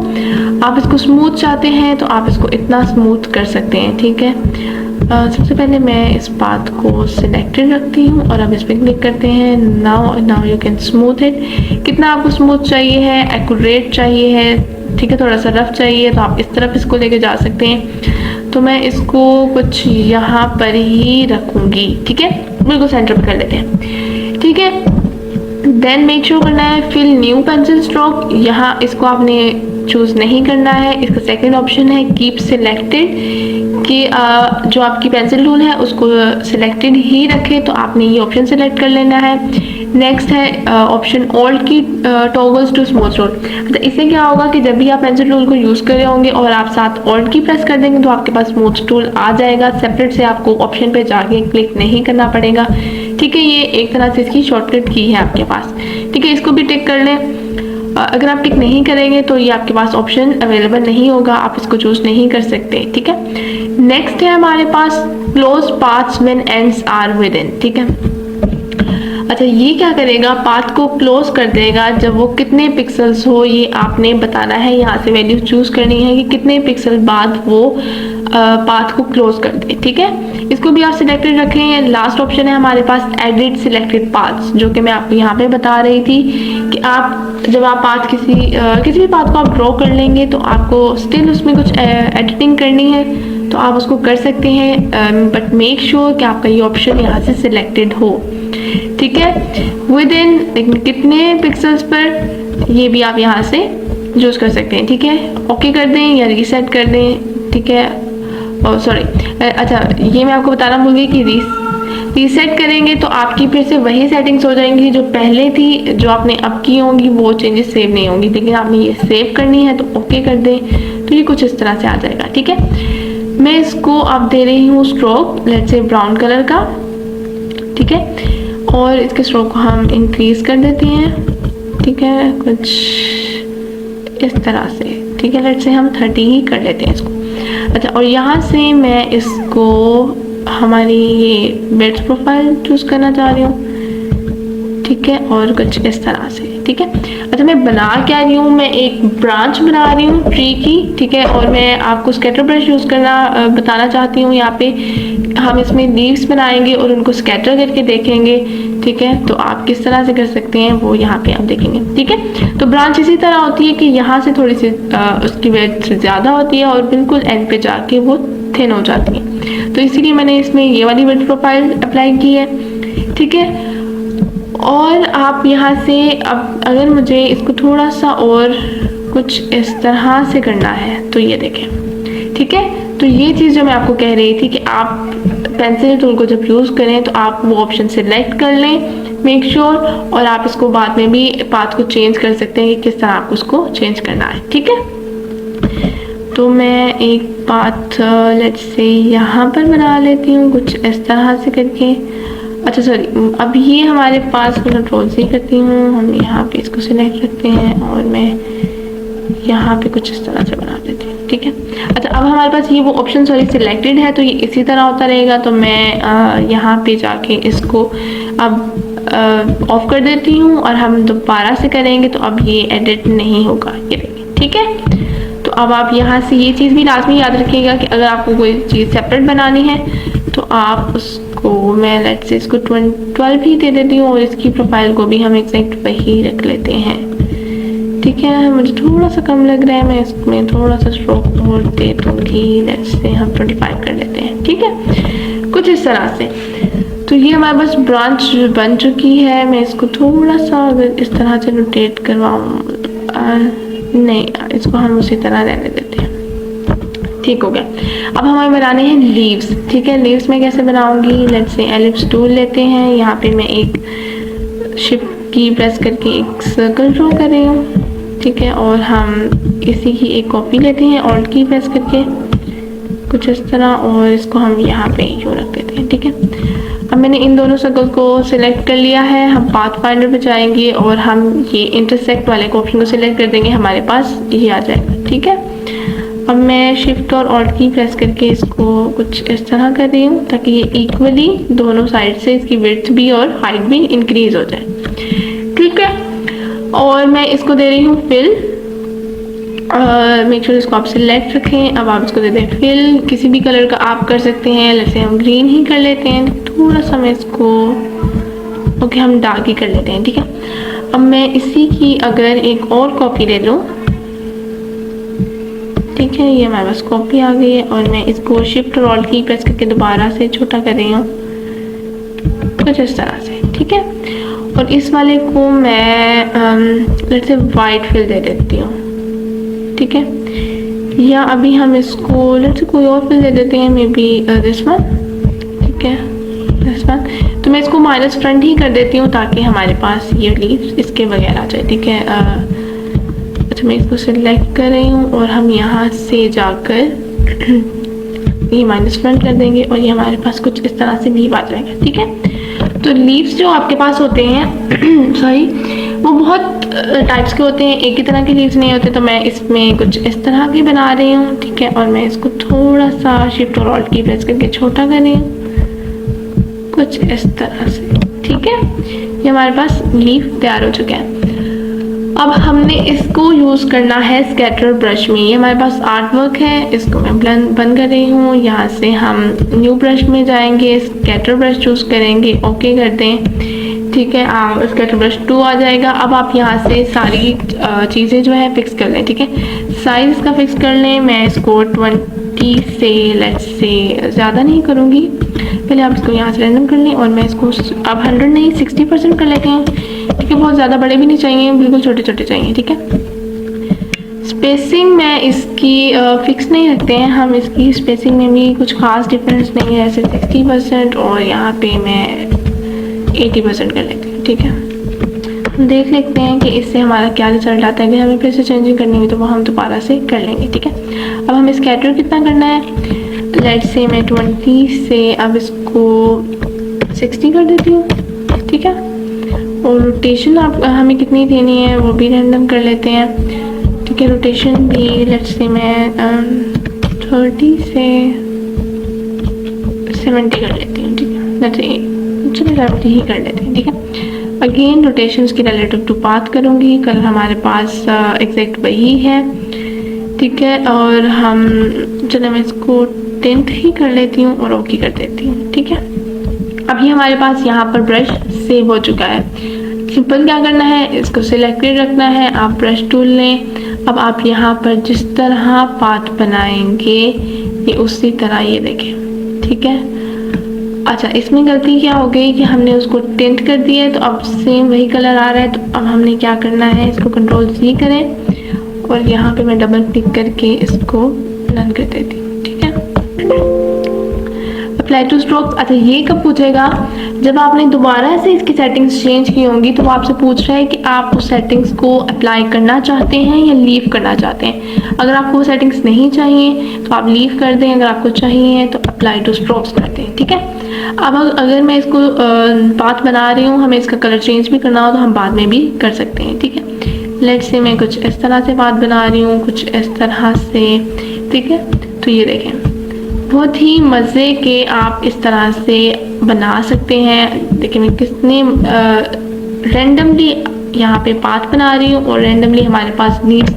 आप इसको स्मूथ चाहते हैं तो आप इसको इतना स्मूथ कर सकते हैं, ठीक है। सबसे पहले मैं इस पाथ को सिलेक्टेड रखती हूँ और अब इस पर क्लिक करते हैं। Now you can smooth it. कितना आपको स्मूथ चाहिए है, एक्यूरेट चाहिए है, ठीक है, थोड़ा सा रफ चाहिए तो आप इस तरफ इसको लेके जा सकते हैं। तो मैं इसको कुछ यहाँ पर ही रखूँगी, ठीक है, बिल्कुल सेंटर पर कर लेते हैं, ठीक है। देन मेक श्योर करना है फिल न्यू पेंसिल स्ट्रोक, यहाँ इसको आपने चूज़ नहीं करना है। इसका सेकंड ऑप्शन है कीप सिलेक्टेड, कि जो आपकी पेंसिल टूल है उसको सिलेक्टेड ही रखे, तो आपने ये ऑप्शन सिलेक्ट कर लेना है। नेक्स्ट है ऑप्शन ऑल्ट की टॉगल्स टू स्मूथ रोल। तो इससे क्या होगा कि जब भी आप पेंसिल टूल को यूज़ कर रहे होंगे और आप साथ ऑल्ट की प्रेस कर देंगे तो आपके पास स्मूथ टूल आ जाएगा, सेपरेट से आपको ऑप्शन पे जाके क्लिक नहीं करना पड़ेगा, ठीक है। ये एक तरह से इसकी शॉर्टकट की है आपके पास, ठीक है। इसको भी टिक कर लें। अगर आप टिक नहीं करेंगे तो ये आपके पास ऑप्शन अवेलेबल नहीं होगा, आप इसको चूज नहीं कर सकते, ठीक है। नेक्स्ट है हमारे पास close paths when ends are within, ठीक है। अच्छा, ये क्या करेगा, पाथ को क्लोज कर देगा जब वो कितने पिक्सल्स हो, ये आपने बताना है। यहाँ से वैल्यू चूज करनी है कि कितने पिक्सल बाद वो पाथ को क्लोज कर दे, ठीक है। इसको भी आप सिलेक्टेड रखें। लास्ट ऑप्शन है हमारे पास एडिट सिलेक्टेड पाथ्स, जो कि मैं आपको यहाँ पे बता रही थी कि आप जब आप पाथ किसी भी पाथ को आप ड्रॉ कर लेंगे तो आपको स्टिल उसमें कुछ एडिटिंग करनी है तो आप उसको कर सकते हैं, बट मेक श्योर कि आपका ये ऑप्शन यहाँ से सिलेक्टेड हो, ठीक है। विद इन कितने पिक्सल्स पर, ये भी आप यहाँ से यूज कर सकते हैं, ठीक है। ओके कर दें या रीसेट कर दें, ठीक है। और सॉरी, अच्छा, ये मैं आपको बताना भूल गई कि रीसेट करेंगे तो आपकी फिर से वही सेटिंग्स हो जाएंगी जो पहले थी, जो आपने अब की होंगी वो चेंजेस सेव नहीं होंगी, लेकिन आपने ये सेव करनी है तो ओके कर दें, तो ये कुछ इस तरह से आ जाएगा, ठीक है। मैं इसको अब दे रही हूँ stroke, let's say brown colour का, ठीक है। और इसके स्ट्रोक को हम इंक्रीज कर देते हैं, ठीक है, कुछ इस तरह से, ठीक है। लेट्स से हम 30 ही कर लेते हैं इसको। अच्छा, और यहाँ से मैं इसको हमारी ये बेड्स प्रोफाइल चूज करना चाह रही हूँ, ठीक है, और कुछ इस तरह से, ठीक है। अच्छा, मैं बना क्या रही हूँ, मैं एक ब्रांच बना रही हूँ ट्री की, ठीक है। और मैं आपको स्कैटर ब्रश यूज़ करना बताना चाहती हूँ। यहाँ पे हम इसमें लीव्स बनाएंगे और उनको स्कैटर करके देखेंगे, ठीक है। तो आप किस तरह से कर सकते हैं वो यहाँ पे आप देखेंगे, ठीक है। तो ब्रांच इसी तरह होती है कि यहाँ से थोड़ी सी उसकी वेट ज़्यादा होती है और बिल्कुल एंड पे जाके वो थिन हो जाती है, तो इसीलिए मैंने इसमें ये वाली वेट प्रोफाइल अप्लाई की है, ठीक है। और आप यहाँ से अब अगर मुझे इसको थोड़ा सा और कुछ इस तरह से करना है तो ये देखें, ठीक है। तो ये चीज़ जो मैं आपको कह रही थी कि आप पेंसिल टूल को जब यूज़ करें तो आप वो ऑप्शन सिलेक्ट कर लें, मेक श्योर, और आप इसको बाद में भी पाथ को चेंज कर सकते हैं कि किस तरह आपको उसको चेंज करना है, ठीक है। तो मैं एक पाथ लेट्स से यहाँ पर बना लेती हूँ कुछ इस तरह से करके। अच्छा सॉरी, अब ये हमारे पास कंट्रोल से करती हूँ, हम यहाँ पे इसको सिलेक्ट करते हैं और मैं यहाँ पे कुछ इस तरह से बना देती हूँ, ठीक है। अच्छा, अब हमारे पास ये वो ऑप्शन सॉरी सिलेक्टेड है तो ये इसी तरह होता रहेगा। तो मैं यहाँ पे जाके इसको अब ऑफ कर देती हूँ और हम दोबारा से करेंगे तो अब ये एडिट नहीं होगा, ये देखिए, ठीक है। तो अब आप यहाँ से ये चीज़ भी लाजमी याद रखिएगा कि अगर आपको कोई चीज़ सेपरेट बनानी है तो आप उसको, मैं लेट्स से इसको 12 ही दे देती हूँ और इसकी प्रोफाइल को भी हम एग्जैक्ट वही रख लेते हैं, ठीक है। मुझे थोड़ा सा कम लग रहा है, मैं इसमें थोड़ा सा स्ट्रोक और दे दूँगी, लेट्स से हम 25 कर लेते हैं, ठीक है, कुछ इस तरह से। तो ये हमारे पास ब्रांच बन चुकी है। मैं इसको थोड़ा सा अगर इस तरह से रोटेट करवाऊँ, नहीं इसको हम उसी तरह रहने देते हैं, ठीक हो गया। अब हमें बनाने हैं लीव्स, ठीक है। लीव्स में कैसे बनाऊंगी, लेट्स से एलिप्स टूल लेते हैं, यहाँ पे मैं एक शिफ्ट की प्रेस करके एक सर्कल ड्रॉ कर रही हूँ, ठीक है। और हम इसी की एक कॉपी लेते हैं ऑल्ट की प्रेस करके कुछ इस तरह, और इसको हम यहाँ पे यूँ रख देते हैं, ठीक है। अब मैंने इन दोनों सर्कल को सिलेक्ट कर लिया है। हम पाथ फाइंडर पे जाएंगे और हम ये इंटरसेक्ट वाले ऑप्शन को सिलेक्ट कर देंगे, हमारे पास ये आ जाएगा, ठीक है। अब मैं शिफ्ट और ऑल्ट की प्रेस करके इसको कुछ इस तरह कर रही हूँ ताकि ये इक्वली दोनों साइड से इसकी विड्थ भी और हाइट भी इंक्रीज हो जाए, ठीक है। और मैं इसको दे रही हूँ फिल, मेक श्योर इसको आप सिलेक्ट रखें। अब आप इसको दे दें फिल, किसी भी कलर का आप कर सकते हैं, जैसे हम ग्रीन ही कर लेते हैं, थोड़ा सा मैं इसको ओके हम डार्क ही कर लेते हैं, ठीक है। अब मैं इसी की अगर एक और कॉपी ले लूँ, ठीक है, ये हमारे पास कॉपी आ गई है और मैं इसको शिफ्ट और ऑल्ट की प्रेस करके दोबारा से छोटा कर रही हूँ कुछ इस तरह से, ठीक है। और इस वाले को मैं लेट्स से वाइट फिल दे देती हूँ, ठीक है। या अभी हम इसको लेट्स से कोई और फिल दे देते हैं, मे बी दिस वन, ठीक है, दिस वन। तो मैं इसको माइनस फ्रंट ही कर देती हूँ ताकि हमारे पास ये लीव्स इसके बगैर आ जाए, ठीक है। अच्छा, मैं इसको सिलेक्ट कर रही हूँ और हम यहाँ से जाकर ये माइनस फ्रंट कर देंगे और ये हमारे पास कुछ इस तरह से लीव आ जाएगा, ठीक है। तो लीव्स जो आपके पास होते हैं सॉरी वो बहुत टाइप्स के होते हैं, एक ही तरह के लीव्स नहीं होते। तो मैं इसमें कुछ इस तरह की बना रही हूँ, ठीक है। और मैं इसको थोड़ा सा शिफ्ट और ऑल्ट की प्रेस करके छोटा कर रही हूँ कुछ इस तरह से, ठीक है। ये हमारे पास लीव तैयार हो चुका है। अब हमने इसको यूज़ करना है स्कैटर ब्रश में। ये हमारे पास आर्ट वर्क है, इसको मैं बंद कर रही हूँ। यहाँ से हम न्यू ब्रश में जाएंगे, स्कैटर ब्रश चूज़ करेंगे, ओके कर दें, ठीक है। स्कैटर ब्रश 2 आ जाएगा। अब आप यहाँ से सारी चीज़ें जो है फिक्स कर लें, ठीक है। साइज़ इसका फिक्स कर लें, मैं इसको 20 से लेट्स से ज़्यादा नहीं करूँगी, पहले आप इसको यहाँ से रैंडम कर लें और मैं इसको अब 100 नहीं 60% कर लेते हैं, ठीक है। बहुत ज़्यादा बड़े भी नहीं चाहिए, बिल्कुल छोटे छोटे चाहिए, ठीक है। स्पेसिंग में इसकी फिक्स नहीं रखते हैं हम, इसकी स्पेसिंग में भी कुछ खास डिफरेंस नहीं है, जैसे 60% और यहाँ पे मैं 80% कर लेती हूँ, ठीक है। देख लेते हैं कि इससे हमारा क्या रिजल्ट आता है। अगर हमें फिर से चेंजिंग करनी हुई तो वो हम दोबारा से कर लेंगे, ठीक है। अब हमें स्कैटर कितना करना है, लेट्स से मैं 20 से अब इसको 60 कर देती हूँ, ठीक है। और रोटेशन आप हमें कितनी देनी है वो भी रैंडम कर लेते हैं, ठीक है। रोटेशन भी लेट्स से मैं 30 से 70 कर लेती हूँ, ठीक है। चलो 70 ही कर लेते हैं, ठीक है। अगेन रोटेशंस की रिलेटिव टू पाथ करूँगी, कलर हमारे पास एग्जैक्ट वही है, ठीक है। और हम चलो मैं इसको 10th ही कर लेती हूँ और ओके कर देती हूँ, ठीक है। अभी हमारे पास यहाँ पर ब्रश सेव हो चुका है। सिंपल क्या करना है, इसको सिलेक्टेड रखना है, आप ब्रश टूल लें। अब आप यहाँ पर जिस तरह पाथ बनाएंगे ये उसी तरह ये देखें, ठीक है। अच्छा, इसमें गलती क्या हो गई कि हमने उसको टिंट कर दिया है, तो अब सेम वही कलर आ रहा है। तो अब हमने क्या करना है, इसको Ctrl+C करें और यहाँ पे मैं डबल क्लिक करके इसको ब्लेंड कर देती हूँ, ठीक है। Apply to strokes. अच्छा ये कब पूछेगा, जब आपने दोबारा से इसकी सेटिंग्स चेंज की होंगी तो वो आपसे पूछ रहा है कि आप उस सेटिंग्स को अप्लाई करना चाहते हैं या लीव करना चाहते हैं। अगर आपको वो सेटिंग्स नहीं चाहिए तो आप लीव कर दें, अगर आपको चाहिए तो अप्लाई टू स्ट्रोक्स कर दें, ठीक है। अब अगर मैं इसको पाथ बना रही हूँ, हमें इसका कलर चेंज भी करना हो तो हम बाद में भी कर सकते हैं, ठीक है। लेट्स से मैं कुछ इस तरह से पाथ बना रही हूँ, कुछ इस तरह से, ठीक है। तो ये देखें, बहुत ही मज़े के आप इस तरह से बना सकते हैं। देखिए मैं कितने रैंडमली यहाँ पे पाथ बना रही हूँ और रैंडमली हमारे पास लीव्स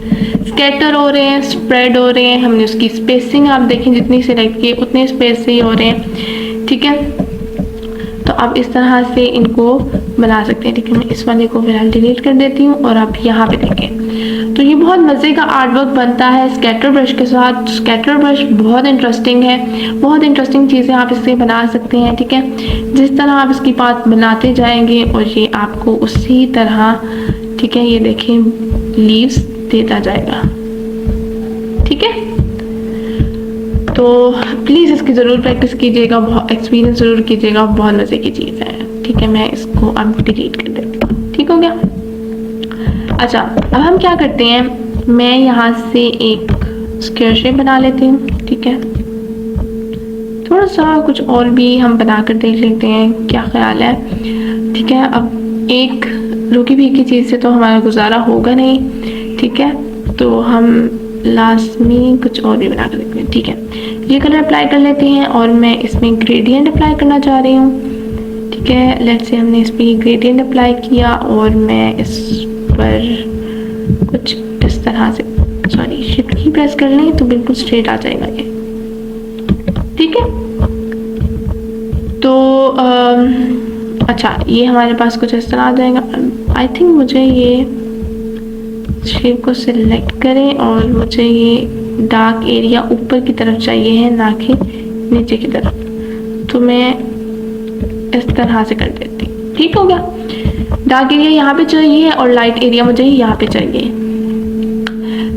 स्कैटर हो रहे हैं, स्प्रेड हो रहे हैं। हमने उसकी स्पेसिंग आप देखें जितनी सिलेक्ट की उतने स्पेस से ही हो रहे हैं, ठीक है। तो आप इस तरह से इनको बना सकते हैं, ठीक है। मैं इस वाले को फिलहाल डिलीट कर देती हूँ और आप यहाँ पे देखें तो ये बहुत मज़े का आर्ट वर्क बनता है स्कैटर ब्रश के साथ। स्कैटर ब्रश बहुत इंटरेस्टिंग है, बहुत इंटरेस्टिंग चीज़ें आप इससे बना सकते हैं, ठीक है। जिस तरह आप इसकी पाथ बनाते जाएंगे और ये आपको उसी तरह, ठीक है, ये देखें लीव्स देता जाएगा, ठीक है। तो प्लीज़ इसकी ज़रूर प्रैक्टिस कीजिएगा, बहुत एक्सपीरियंस ज़रूर कीजिएगा, बहुत मज़े की चीज़ है, ठीक है। मैं इसको अब डिलीट कर देती हूँ, ठीक हो गया। अच्छा अब हम क्या करते हैं, मैं यहाँ से एक स्क्वायर शेप बना लेती हूँ, ठीक है। थोड़ा सा कुछ और भी हम बना कर देख लेते हैं, क्या ख्याल है, ठीक है। अब एक रुकी भीगी चीज़ से तो हमारा गुजारा होगा नहीं, ठीक है। तो हम लाजमी कुछ और भी बना कर देखते हैं, ठीक है। ये कलर अप्लाई कर लेते हैं और मैं इसमें ग्रेडियंट अप्लाई करना चाह रही हूँ, ठीक है। लेट्स से हमने इस पर ग्रेडियंट अप्लाई किया और मैं इस पर कुछ इस तरह से, सॉरी शिफ्ट की प्रेस कर लें तो बिल्कुल स्ट्रेट आ जाएगा ये, ठीक है। तो अच्छा ये हमारे पास कुछ इस तरह आ जाएगा। आई थिंक मुझे ये शेप को सिलेक्ट करें और मुझे ये डार्क एरिया ऊपर की तरफ चाहिए है, ना कि नीचे की तरफ। तो मैं इस तरह से कर देती हूँ, ठीक हो गया। डार्क एरिया यहाँ पे चाहिए और लाइट एरिया मुझे यहाँ पे चाहिए।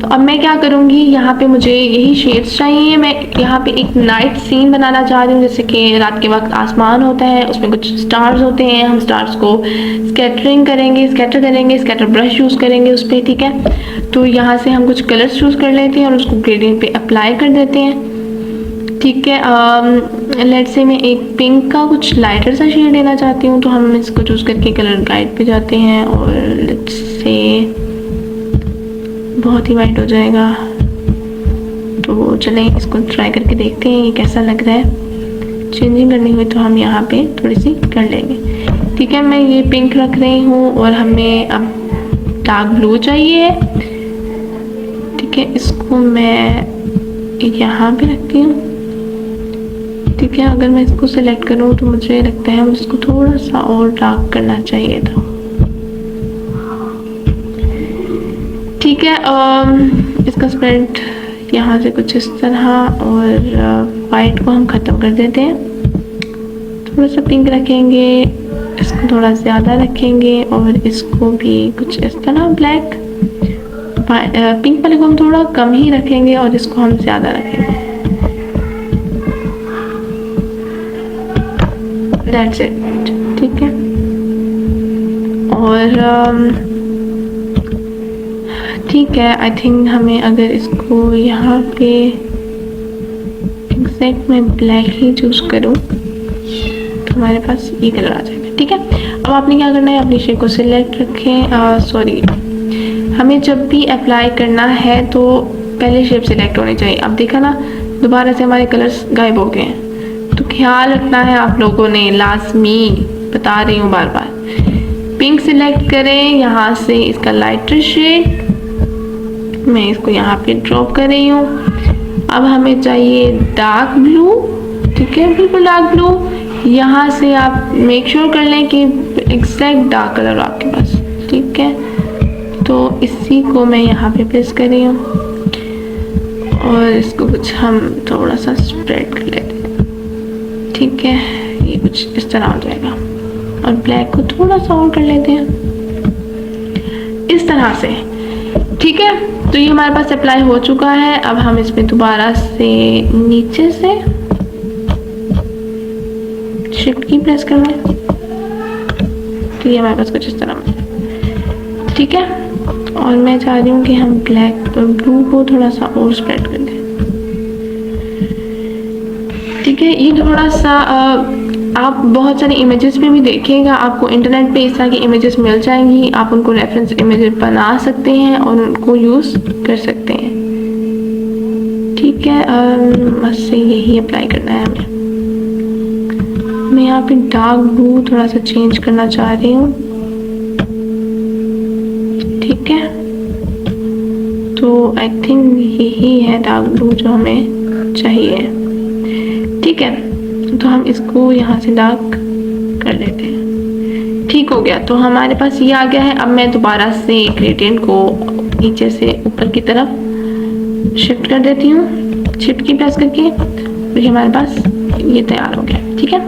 तो अब मैं क्या करूँगी, यहाँ पे मुझे यही शेड्स चाहिए। मैं यहाँ पे एक नाइट सीन बनाना चाह रही हूँ, जैसे कि रात के वक्त आसमान होता है, उसमें कुछ स्टार्स होते हैं। हम स्टार्स को स्कैटर करेंगे, स्कैटर ब्रश यूज़ करेंगे उस पर, ठीक है। तो यहाँ से हम कुछ कलर्स चूज़ कर लेते हैं और उसको ग्रेडियंट पे अप्लाई कर देते हैं, ठीक है। लेट्स से मैं एक पिंक का कुछ लाइटर सा शेड लेना चाहती हूँ, तो हम इसको चूज़ करके कलर गाइड पे जाते हैं और लेट्स से बहुत ही वाइट हो जाएगा। तो चलें इसको ट्राई करके देखते हैं ये कैसा लग रहा है। चेंजिंग करनी हुई तो हम यहाँ पे थोड़ी सी कर लेंगे, ठीक है। मैं ये पिंक रख रही हूँ और हमें अब डार्क ब्लू चाहिए, ठीक है। इसको मैं यहाँ पे रखती हूँ, ठीक है। अगर मैं इसको सेलेक्ट करूँ तो मुझे लगता है मुझे इसको थोड़ा सा और डार्क करना चाहिए था, ठीक है। इसका स्प्रेड यहाँ से कुछ इस तरह और वाइट को हम ख़त्म कर देते हैं। थोड़ा सा पिंक रखेंगे, इसको थोड़ा ज़्यादा रखेंगे और इसको भी कुछ इस तरह ब्लैक, पिंक वाले को हम थोड़ा कम ही रखेंगे और इसको हम ज़्यादा रखेंगे। That's it, ठीक है। और ठीक है, आई थिंक हमें अगर इसको यहाँ पे एग्जैक्ट मैं ब्लैक ही चूज़ करूँ तो हमारे पास ये कलर आ जाएगा, ठीक है। अब आपने क्या करना है, अपनी शेप को सिलेक्ट रखें। सॉरी, हमें जब भी अप्लाई करना है तो पहले शेप सिलेक्ट होनी चाहिए। अब देखा ना, दोबारा से हमारे कलर्स गायब हो गए हैं, तो ख्याल रखना है आप लोगों ने, लाजमी बता रही हूँ बार बार। पिंक सिलेक्ट करें, यहाँ से इसका लाइटर शेड मैं इसको यहाँ पे ड्रॉप कर रही हूँ। अब हमें चाहिए डार्क ब्लू, ठीक है, बिल्कुल डार्क ब्लू। यहाँ से आप मेक श्योर कर लें कि एग्जैक्ट डार्क कलर आपके पास, ठीक है। तो इसी को मैं यहाँ पे प्लेस कर रही हूँ और इसको कुछ हम थोड़ा सा स्प्रेड कर लेते हैं, ठीक है। ये कुछ इस तरह हो जाएगा और ब्लैक को थोड़ा सा और कर लेते हैं इस तरह से, ठीक है। तो ये हमारे पास अप्लाई हो चुका है। अब हम इसमें दोबारा से नीचे से शिफ्ट की प्रेस करना है, तो ये हमारे पास कुछ इस तरह में, ठीक है। और मैं चाह रही हूँ कि हम ब्लू को थोड़ा सा और स्प्रेड कर दें, ठीक है। ये थोड़ा सा आप बहुत सारे इमेजेस पे भी देखिएगा, आपको इंटरनेट पे इस तरह की इमेजेस मिल जाएंगी, आप उनको रेफरेंस इमेजेस बना सकते हैं और उनको यूज़ कर सकते हैं, ठीक है। बस यही अप्लाई करना है हमें। मैं यहाँ पे डार्क ब्लू थोड़ा सा चेंज करना चाह रही हूँ, ठीक है। तो आई थिंक यही है डार्क ब्लू जो हमें चाहिए, ठीक है। तो हम इसको यहाँ से डार्क कर लेते हैं, ठीक हो गया। तो हमारे पास ये आ गया है। अब मैं दोबारा से ग्रेडियंट को नीचे से ऊपर की तरफ शिफ्ट कर देती हूँ, शिफ्ट की प्रेस करके, और ये हमारे पास ये तैयार हो गया, ठीक है।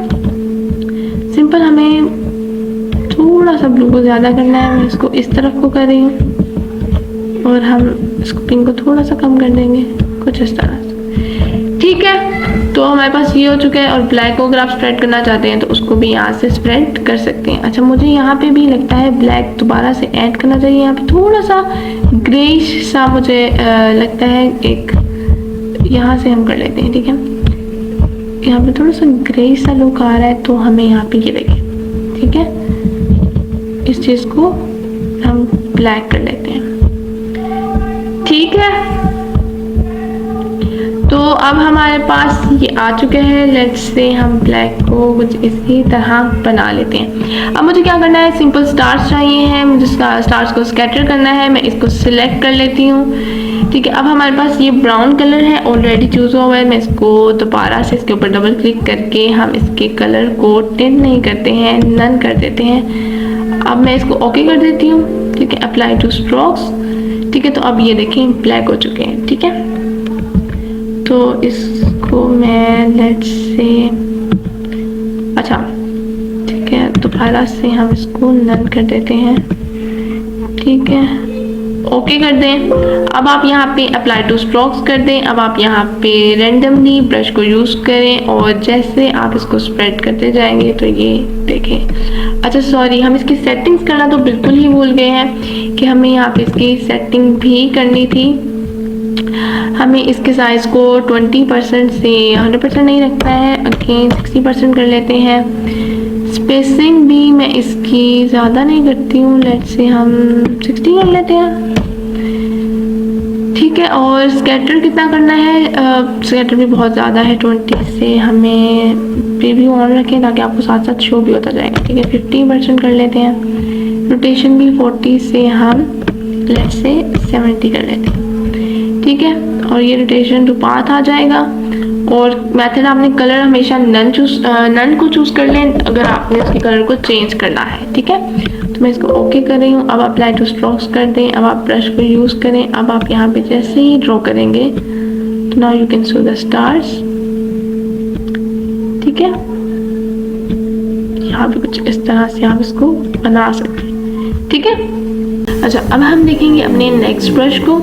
सिंपल, हमें थोड़ा सा ब्लू को ज़्यादा करना है, मैं इसको इस तरफ को कर रही हूँ और हम इसको पिंक को थोड़ा सा कम कर देंगे, कुछ इस तरह से, ठीक है। तो हमारे पास ये हो चुका है। और ब्लैक को अगर आप स्प्रेड करना चाहते हैं तो उसको भी यहाँ से स्प्रेड कर सकते हैं। अच्छा, मुझे यहाँ पे भी लगता है ब्लैक दोबारा से ऐड करना चाहिए। यहाँ पे थोड़ा सा ग्रेइश सा मुझे लगता है, एक यहाँ से हम कर लेते हैं, ठीक है। यहाँ पे थोड़ा सा ग्रेइश सा लुक आ रहा है, तो हमें यहाँ पे ये लगे, ठीक है। इस चीज़ को हम ब्लैक कर लेते हैं, ठीक है। तो अब हमारे पास ये आ चुके हैं। लेट्स से हम ब्लैक को कुछ इसी तरह बना लेते हैं। अब मुझे क्या करना है, सिंपल स्टार्स चाहिए हैं, मुझे स्टार्स को स्कैटर करना है। मैं इसको सिलेक्ट कर लेती हूँ, ठीक है। अब हमारे पास ये ब्राउन कलर है, ऑलरेडी चूज़ हुआ है। मैं इसको दोबारा से इसके ऊपर डबल क्लिक करके हम इसके कलर को टिंट नहीं करते हैं, नन कर देते हैं। अब मैं इसको ओके कर देती हूँ, ठीक है। अप्लाई टू स्ट्रोक्स, ठीक है। तो अब ये देखें ब्लैक हो चुके हैं, ठीक है। तो इसको मैं लेट्स से, अच्छा ठीक है, दोबारा से हम इसको नन कर देते हैं, ठीक है। ओके कर दें। अब आप यहाँ पे अप्लाई टू स्ट्रोक्स कर दें। अब आप यहाँ पे रेंडमली ब्रश को यूज़ करें और जैसे आप इसको स्प्रेड करते जाएंगे तो ये देखें। अच्छा सॉरी, हम इसकी सेटिंग्स करना तो बिल्कुल ही भूल गए हैं कि हमें यहाँ पे इसकी सेटिंग भी करनी थी। हमें इसके साइज़ को 20% से 100% नहीं रखना है, अगेन 60% कर लेते हैं। स्पेसिंग भी मैं इसकी ज़्यादा नहीं करती हूँ, लेट्स से हम 60 कर लेते हैं, ठीक है। और स्कैटर कितना करना है, स्कैटर भी बहुत ज़्यादा है, 20 से हमें प्रीव्यू ऑन रखें ताकि आपको साथ साथ शो भी होता जाएगा, ठीक है। 50% कर लेते हैं। रोटेशन भी 40 से हम लेट्स से 70 कर लेते हैं, ठीक है। और ये रोटेशन टू पाथ आ जाएगा। और मेथड आपने कलर हमेशा नन को चूज़ कर लें अगर आपने उसके कलर को चेंज करना है, ठीक है। तो मैं इसको ओके कर रही हूँ। अब अप्लाई टू स्ट्रोक्स कर दें। अब आप ब्रश को यूज़ करें। अब आप यहाँ पे जैसे ही ड्रॉ करेंगे तो now you can show the stars, ठीक है। यहाँ पे कुछ इस तरह से आप इसको बना सकते हैं, ठीक है। अच्छा, अब हम देखेंगे अपने नेक्स्ट ब्रश को,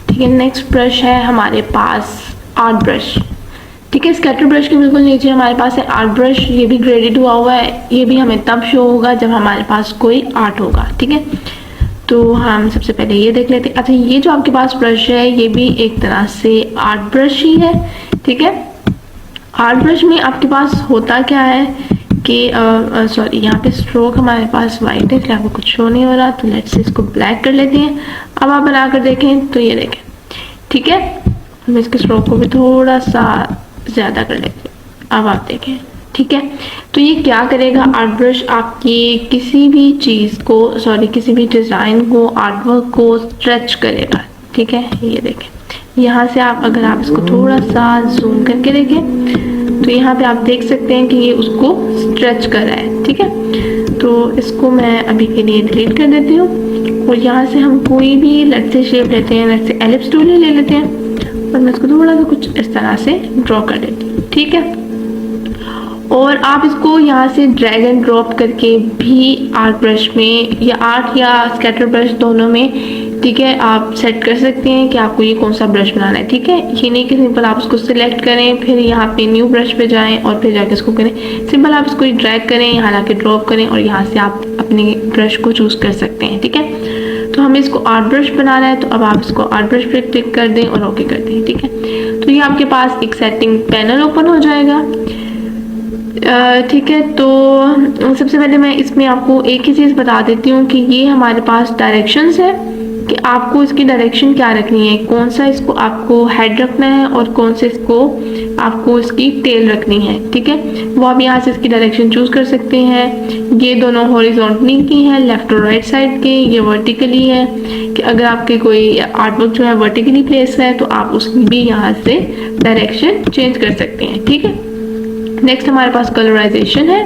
ठीक है। नेक्स्ट ब्रश है हमारे पास आर्ट ब्रश, ठीक है। स्कैटर ब्रश के बिल्कुल नीचे हमारे पास है आर्ट ब्रश। ये भी ग्रेडेड हुआ हुआ है। ये भी हमें तब शो होगा जब हमारे पास कोई आर्ट होगा, ठीक है। तो हम सबसे पहले ये देख लेते हैं। अच्छा, ये जो आपके पास ब्रश है ये भी एक तरह से आर्ट ब्रश ही है, ठीक है। आर्ट ब्रश में आपके पास होता क्या है कि सॉरी, यहाँ पे स्ट्रोक हमारे पास वाइट है इसलिए आपको कुछ शो नहीं हो रहा, तो लेट्स से इसको ब्लैक कर लेते हैं। अब आप बना कर देखें तो ये देखें, ठीक है। मैं इसके स्ट्रोक को भी थोड़ा सा ज़्यादा कर लेती हूँ, अब आप देखें, ठीक है। तो ये क्या करेगा, आर्ट ब्रश आपकी किसी भी चीज़ को, सॉरी किसी भी डिज़ाइन को, आर्ट वर्क को स्ट्रेच करेगा, ठीक है। ये देखें, यहाँ से आप अगर आप इसको थोड़ा सा जूम करके देखें तो यहाँ पे आप देख सकते हैं कि ये उसको स्ट्रेच कर रहा है, ठीक है। तो इसको मैं अभी के लिए डिलीट कर देती हूँ और यहाँ से हम कोई भी लेट्स से शेप लेते हैं, लेट्स से एलिप्स टूल ले लेते हैं और मैं इसको थोड़ा सा कुछ इस तरह से ड्रॉ कर देती हूँ, ठीक है। और आप इसको यहाँ से ड्रैग एंड ड्रॉप करके भी आर्ट ब्रश में या आर्ट या स्कैटर ब्रश दोनों में, ठीक है, आप सेट कर सकते हैं कि आपको ये कौन सा ब्रश बनाना है। ठीक है, ये नहीं कि सिंपल आप उसको सिलेक्ट करें फिर यहाँ पे न्यू ब्रश पे जाएं और फिर जाके इसको करें। सिंपल आप इसको ड्रैग करें, यहाँ लाके ड्रॉप करें और यहाँ से आप अपने ब्रश को चूज़ कर सकते हैं। ठीक है, तो हमें इसको आर्ट ब्रश बनाना है, तो अब आप इसको आर्ट ब्रश पे क्लिक कर दें और ओके कर दें। ठीक है, तो ये आपके पास एक सेटिंग पैनल ओपन हो जाएगा। ठीक है, तो सबसे पहले मैं इसमें आपको एक ही चीज़ बता देती हूँ कि ये हमारे पास डायरेक्शंस है कि आपको इसकी डायरेक्शन क्या रखनी है, कौन सा इसको आपको हेड रखना है और कौन से इसको आपको इसकी टेल रखनी है। ठीक है, वो आप यहाँ से इसकी डायरेक्शन चूज़ कर सकते हैं। ये दोनों हॉरिजॉन्टली की हैं, लेफ्ट और राइट साइड के। ये वर्टिकली है कि अगर आपके कोई आर्टवर्क जो है वर्टिकली प्लेस है तो आप उसकी भी यहाँ से डायरेक्शन चेंज कर सकते हैं। ठीक है, नेक्स्ट हमारे पास कलराइजेशन है,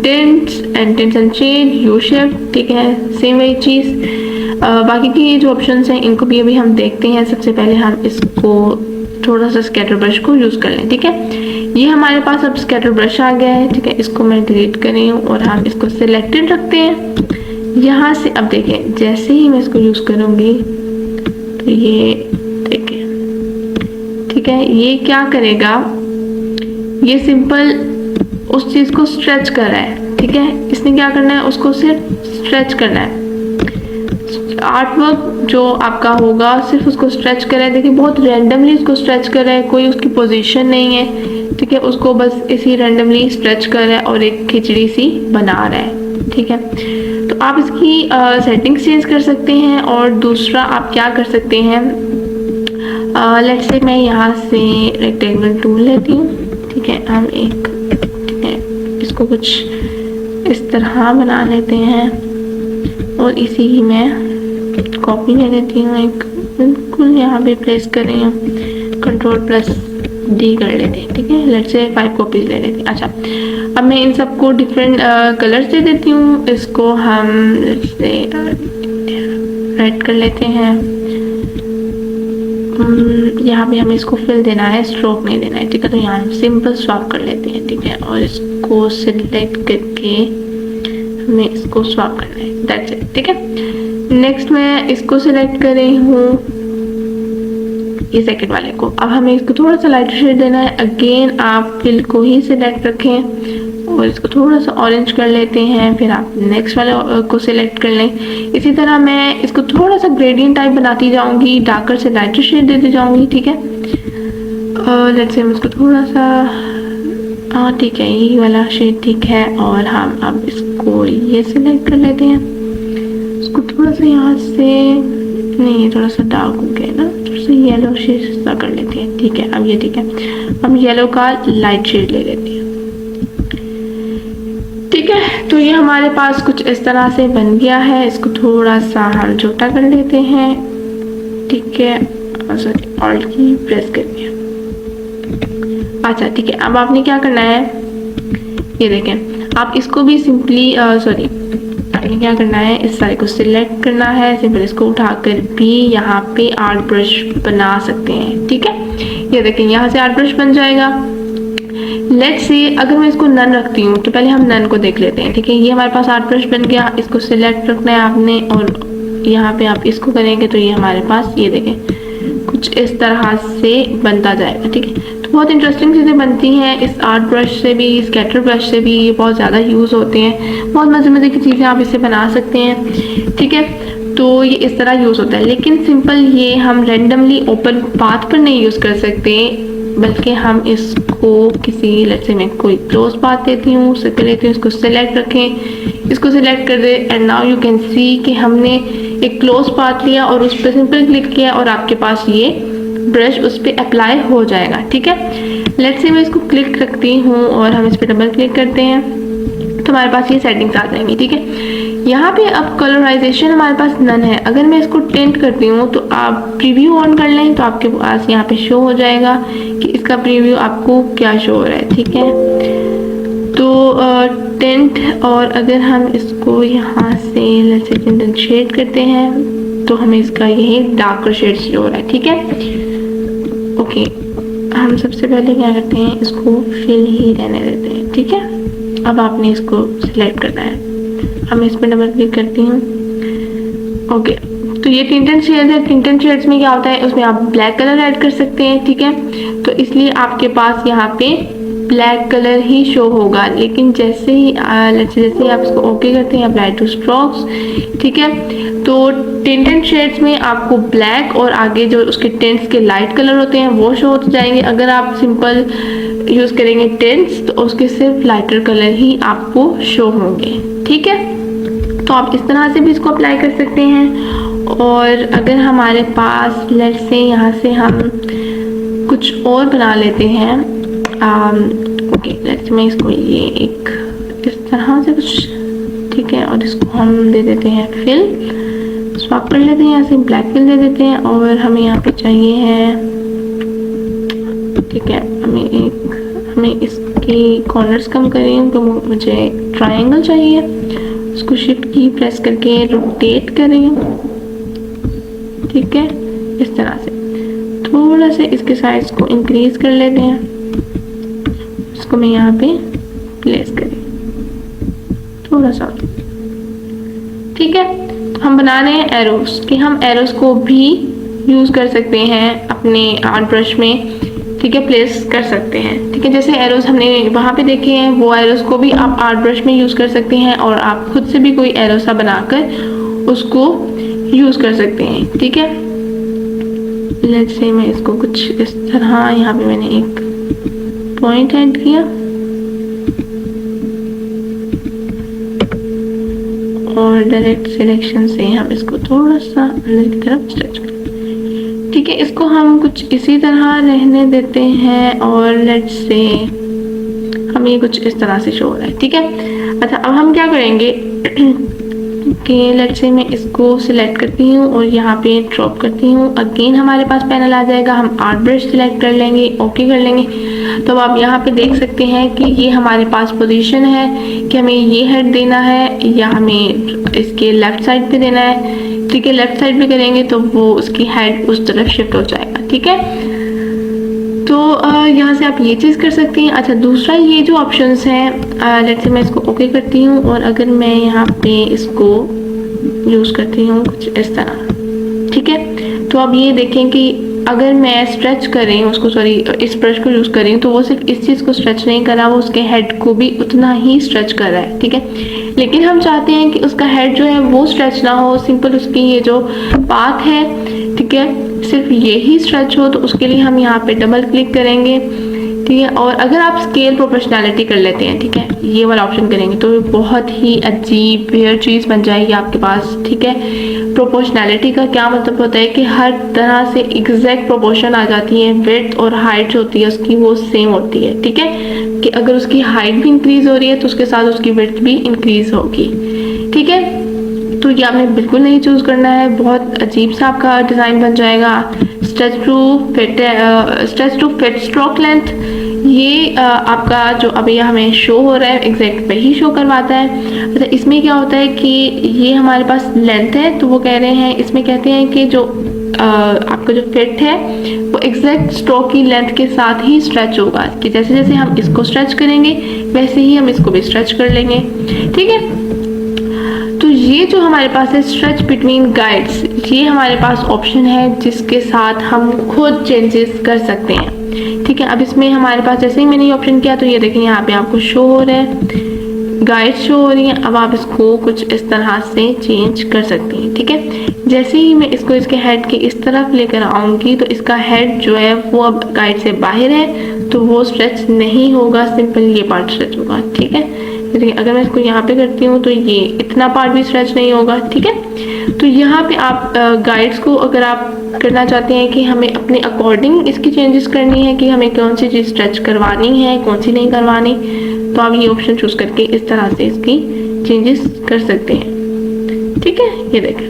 tints and shade, U shape. ठीक है, सेम वही चीज़। बाकी की जो ऑप्शंस हैं इनको भी अभी हम देखते हैं। सबसे पहले हम इसको थोड़ा सा स्कैटर ब्रश को यूज़ कर लें। ठीक है, ये हमारे पास अब स्कैटर ब्रश आ गया है। ठीक है, इसको मैं डिलीट कर रही हूँ और हम इसको सिलेक्टेड रखते हैं यहाँ से। अब देखें, जैसे ही मैं इसको यूज़ करूँगी तो ये देखें, ठीक है, ये क्या करेगा, ये सिंपल उस चीज़ को स्ट्रेच कर रहा है। ठीक है, इसने क्या करना है, उसको सिर्फ स्ट्रेच करना है। आर्ट वर्क जो आपका होगा सिर्फ उसको स्ट्रेच कर रहा है। देखिए, बहुत रैंडमली उसको स्ट्रेच कर रहा है, कोई उसकी पोजीशन नहीं है। ठीक है, उसको बस इसी रैंडमली स्ट्रेच कर रहा है और एक खिचड़ी सी बना रहा है। ठीक है, तो आप इसकी सेटिंग्स चेंज कर सकते हैं। और दूसरा आप क्या कर सकते हैं, लेट्स से मैं यहाँ से रेक्टेंगल टूल लेती हूँ। ठीक है, हम ठीक है, इसको कुछ इस तरह बना लेते हैं और इसी ही मैं कॉपी ले लेती हूँ, एक बिल्कुल यहाँ पे प्लेस कर रही हूँ, Ctrl+D कर लेते हैं। ठीक है, लेट्स से 5 कॉपीज ले लेते हैं। अच्छा, अब मैं इन सबको डिफरेंट कलर्स दे देती हूँ। इसको हम लेट्स से रेड कर लेते हैं। यहाँ पे हमें इसको फिल देना है, स्ट्रोक नहीं देना है। ठीक है, तो यहाँ हम सिंपल स्वैप कर लेते हैं। ठीक है, और इसको सिलेक्ट करके हमें इसको स्वैप करना है, दैट्स इट। ठीक है, नेक्स्ट मैं इसको सिलेक्ट कर रही हूँ, ये सेकंड वाले को। अब हमें इसको थोड़ा सा लाइट शेड देना है। अगेन आप फिल को ही सिलेक्ट रखें और इसको थोड़ा सा ऑरेंज कर लेते हैं। फिर आप नेक्स्ट वाले को सिलेक्ट कर लें। इसी तरह मैं इसको थोड़ा सा ग्रेडियंट टाइप बनाती जाऊंगी, डार्कर से लाइटर शेड देती जाऊंगी। ठीक है, लेट्स से हम इसको थोड़ा सा, हाँ ठीक है, यही वाला शेड ठीक है। और हम अब इसको ये सिलेक्ट कर लेते हैं, इसको थोड़ा सा यहाँ से, नहीं थोड़ा सा डार्क हो गया ना, थोड़ा सा येलो शेड सा कर लेते हैं। ठीक है, अब ये ठीक है, हम येलो का लाइट शेड ले लेते हैं। ठीक है, तो ये हमारे पास कुछ इस तरह से बन गया है। इसको थोड़ा सा हम छोटा कर लेते हैं। ठीक है, सॉरी, ऑल्ट की प्रेस करके। अच्छा ठीक है, अब आपने क्या करना है, ये देखें, आप इसको भी सिंपली आपने क्या करना है, इस सारे को सिलेक्ट करना है। सिंपल इसको उठाकर भी यहाँ पे आर्ट ब्रश बना सकते हैं। ठीक है, ये देखें, यहाँ से आर्ट ब्रश बन जाएगा। लेट्स सी अगर मैं इसको नन रखती हूँ तो पहले हम नन को देख लेते हैं। ठीक है, ये हमारे पास आर्ट ब्रश बन गया। इसको सिलेक्ट रखना है आपने और यहाँ पे आप इसको करेंगे तो ये हमारे पास, ये देखें, कुछ इस तरह से बनता जाएगा। ठीक है, तो बहुत इंटरेस्टिंग चीज़ें बनती हैं इस आर्ट ब्रश से भी, स्कैटर ब्रश से भी। ये बहुत ज़्यादा यूज़ होते हैं, बहुत मज़े मज़े की चीज़ें आप इससे बना सकते हैं। ठीक है, तो ये इस तरह यूज़ होता है। लेकिन सिंपल ये हम रैंडमली ओपन पाथ पर नहीं यूज़ कर सकते, बल्कि हम इसको किसी, लेट्स से मैं कोई क्लोज पाथ देती हूँ, उससे लेती हूँ, इसको सिलेक्ट रखें, इसको सिलेक्ट कर दे and now you can see कि हमने एक क्लोज पाथ लिया और उस पर सिंपल क्लिक किया और आपके पास ये ब्रश उस पर अप्लाई हो जाएगा। ठीक है, लेट्स से मैं इसको क्लिक रखती हूँ और हम इस पर डबल क्लिक करते हैं तो हमारे पास ये सेटिंग्स आ जाएंगी। ठीक है, यहाँ पे अब कलराइजेशन हमारे पास नन है। अगर मैं इसको टेंट करती हूँ तो आप प्रीव्यू ऑन कर लें तो आपके पास यहाँ पे शो हो जाएगा कि इसका प्रीव्यू आपको क्या शो हो रहा है। ठीक है, तो टेंट, और अगर हम इसको यहाँ से लेट्स से टिंट शेड करते हैं तो हमें इसका यही डार्कर शेड शो हो रहा है। ठीक है, ओके, हम सबसे पहले क्या करते हैं, इसको फिल ही रहने देते हैं। ठीक है, अब आपने इसको सिलेक्ट करना है। अब मैं इस पर डबल क्लिक करती हूँ। ओके, तो ये टिंटेड शेड्स है। टिंटेड शेड्स में क्या होता है, उसमें आप ब्लैक कलर ऐड कर सकते हैं। ठीक है, तो इसलिए आपके पास यहाँ पे ब्लैक कलर ही शो होगा। लेकिन जैसे ही आप इसको ओके करते हैं, अप्लाई टू स्ट्रोक्स, ठीक है, तो टिंटेड शेड्स में आपको ब्लैक और आगे जो उसके टिंट्स के लाइट कलर होते हैं वो शो हो जाएंगे। अगर आप सिंपल यूज करेंगे टिंट्स तो उसके सिर्फ लाइटर कलर ही आपको शो होंगे। ठीक है, तो आप इस तरह से भी इसको अप्लाई कर सकते हैं। और अगर हमारे पास लेट्स से यहाँ से हम कुछ और बना लेते हैं, ओके लेट्स मैं इसको ये एक इस तरह से कुछ, ठीक है, और इसको हम दे देते हैं फिल, स्वाप कर लेते हैं, यहाँ से ब्लैक फिल दे देते हैं। और हमें यहाँ पे चाहिए है, ठीक है, हमें इसकी कॉर्नर्स कम कर रही हूँ तो मुझे ट्रायंगल चाहिए। उसको शिफ्ट की प्रेस करके रोटेट कर रही हूँ। ठीक है, इस तरह से थोड़ा सा इसके साइज को इंक्रीज कर लेते हैं। इसको मैं यहाँ पे प्लेस करें थोड़ा सा। ठीक है, तो हम बना रहे हैं एरोस, कि हम एरोस को भी यूज कर सकते हैं अपने आर्ट ब्रश में। ठीक है, प्लेस कर सकते हैं। ठीक है, जैसे एरोस हमने वहाँ पे देखे हैं, वो एरोस को भी आप आर्ट ब्रश में यूज कर सकते हैं। और आप खुद से भी कोई एरोसा बनाकर उसको यूज कर सकते हैं। ठीक है, लेट्स से मैं इसको कुछ इस तरह, यहाँ पे मैंने एक पॉइंट ऐड किया और डायरेक्ट सिलेक्शन से हम इसको थोड़ा सा अंदर की तरफ स्ट्रेच करें। ठीक है, इसको हम कुछ इसी तरह रहने देते हैं और लेट्स से हमें कुछ इस तरह से शो हो रहा है। ठीक है, अच्छा अब हम क्या करेंगे कि लेट्स से मैं इसको सिलेक्ट करती हूँ और यहाँ पे ड्रॉप करती हूँ। अगेन हमारे पास पैनल आ जाएगा, हम आर्ट ब्रश सिलेक्ट कर लेंगे, ओके कर लेंगे। तो आप यहाँ पे देख सकते हैं कि ये हमारे पास पोजीशन है कि हमें ये हेड देना है या हमें इसके लेफ्ट साइड पे देना है। ठीक है, लेफ्ट साइड पे करेंगे तो वो उसकी हेड उस तरफ शिफ्ट हो जाएगा। ठीक है, तो यहाँ से आप ये चीज़ कर सकते हैं। अच्छा, दूसरा ये जो ऑप्शंस हैं, लेट्स से मैं इसको ओके करती हूँ और अगर मैं यहाँ पे इसको यूज़ करती हूँ कुछ इस तरह। ठीक है, तो अब ये देखें कि अगर मैं स्ट्रेच कर रही हूँ उसको, सॉरी इस ब्रश को यूज़ कर रही हूँ, तो वो सिर्फ इस चीज़ को स्ट्रेच नहीं कर रहा, वो उसके हेड को भी उतना ही स्ट्रेच कर रहा है। ठीक है, लेकिन हम चाहते हैं कि उसका हेड जो है वो स्ट्रेच ना हो, सिंपल उसकी ये जो पाथ है, ठीक है, सिर्फ ये ही स्ट्रेच हो। तो उसके लिए हम यहाँ पे डबल क्लिक करेंगे। ठीक है, और अगर आप स्केल प्रोपोर्शनैलिटी कर लेते हैं, ठीक है, ये वाला ऑप्शन करेंगे तो ये बहुत ही अजीब वेयर चीज़ बन जाएगी आपके पास। ठीक है, प्रोपोर्शनैलिटी का क्या मतलब होता है कि हर तरह से एग्जैक्ट प्रोपोर्शन आ जाती है, विड्थ और हाइट जो होती है उसकी वो सेम होती है। ठीक है, कि अगर उसकी हाइट भी इंक्रीज हो रही है तो उसके साथ उसकी विड्थ भी इंक्रीज होगी। ठीक है, तो ये आपने बिल्कुल नहीं चूज करना है, बहुत अजीब सा आपका डिज़ाइन बन जाएगा। Stretch to fit stroke length, ये आपका जो अभी हमें शो हो रहा है एग्जैक्ट वही शो करवाता है। अच्छा, इसमें क्या होता है कि ये हमारे पास लेंथ है, तो वो कह रहे हैं, इसमें कहते हैं कि जो आपका जो फिट है वो एग्जैक्ट स्ट्रोक की लेंथ के साथ ही स्ट्रेच होगा, कि जैसे जैसे हम इसको स्ट्रेच करेंगे वैसे ही हम इसको भी स्ट्रेच कर लेंगे। ठीक है, तो ये जो हमारे पास है स्ट्रेच बिटवीन गाइड्स, ये हमारे पास ऑप्शन है जिसके साथ हम खुद चेंजेस कर सकते हैं। ठीक है, अब इसमें हमारे पास जैसे ही मैंने ये ऑप्शन किया तो ये देखें यहाँ पे आपको शो हो रहा है, गाइड शो हो रही है। अब आप इसको कुछ इस तरह से चेंज कर सकते हैं। ठीक है, जैसे ही मैं इसको इसके हेड के इस तरफ लेकर आऊँगी तो इसका हेड जो है वो अब गाइड से बाहर है, तो वो स्ट्रेच नहीं होगा, सिंपल ये पार्ट स्ट्रेच होगा। ठीक है, देखिए अगर मैं इसको यहाँ पे करती हूँ तो ये इतना पार्ट भी स्ट्रेच नहीं होगा। ठीक है, तो यहाँ पे आप गाइड्स को अगर आप करना चाहते हैं कि हमें अपने अकॉर्डिंग इसकी चेंजेस करनी है कि हमें कौन सी चीज़ स्ट्रेच करवानी है कौन सी नहीं करवानी, तो आप ये ऑप्शन चूज करके इस तरह से इसकी चेंजेस कर सकते हैं। ठीक है, ये देखें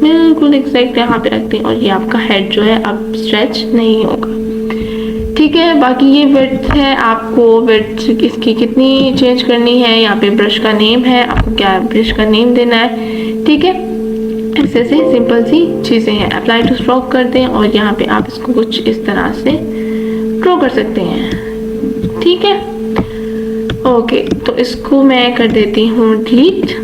बिल्कुल एग्जैक्ट यहाँ पे रखते हैं और ये आपका हेड जो है अब स्ट्रेच नहीं होगा। ठीक है, बाकी ये विड्थ है, आपको विड्थ इसकी कितनी चेंज करनी है, यहाँ पे ब्रश का नेम है, आपको क्या ब्रश का नेम देना है। ठीक है, ऐसे से सिंपल सी चीज़ें हैं। अप्लाई टू स्ट्रोक करते हैं और यहाँ पे आप इसको कुछ इस तरह से ड्रॉ कर सकते हैं। ठीक है, ओके, तो इसको मैं कर देती हूँ डिलीट।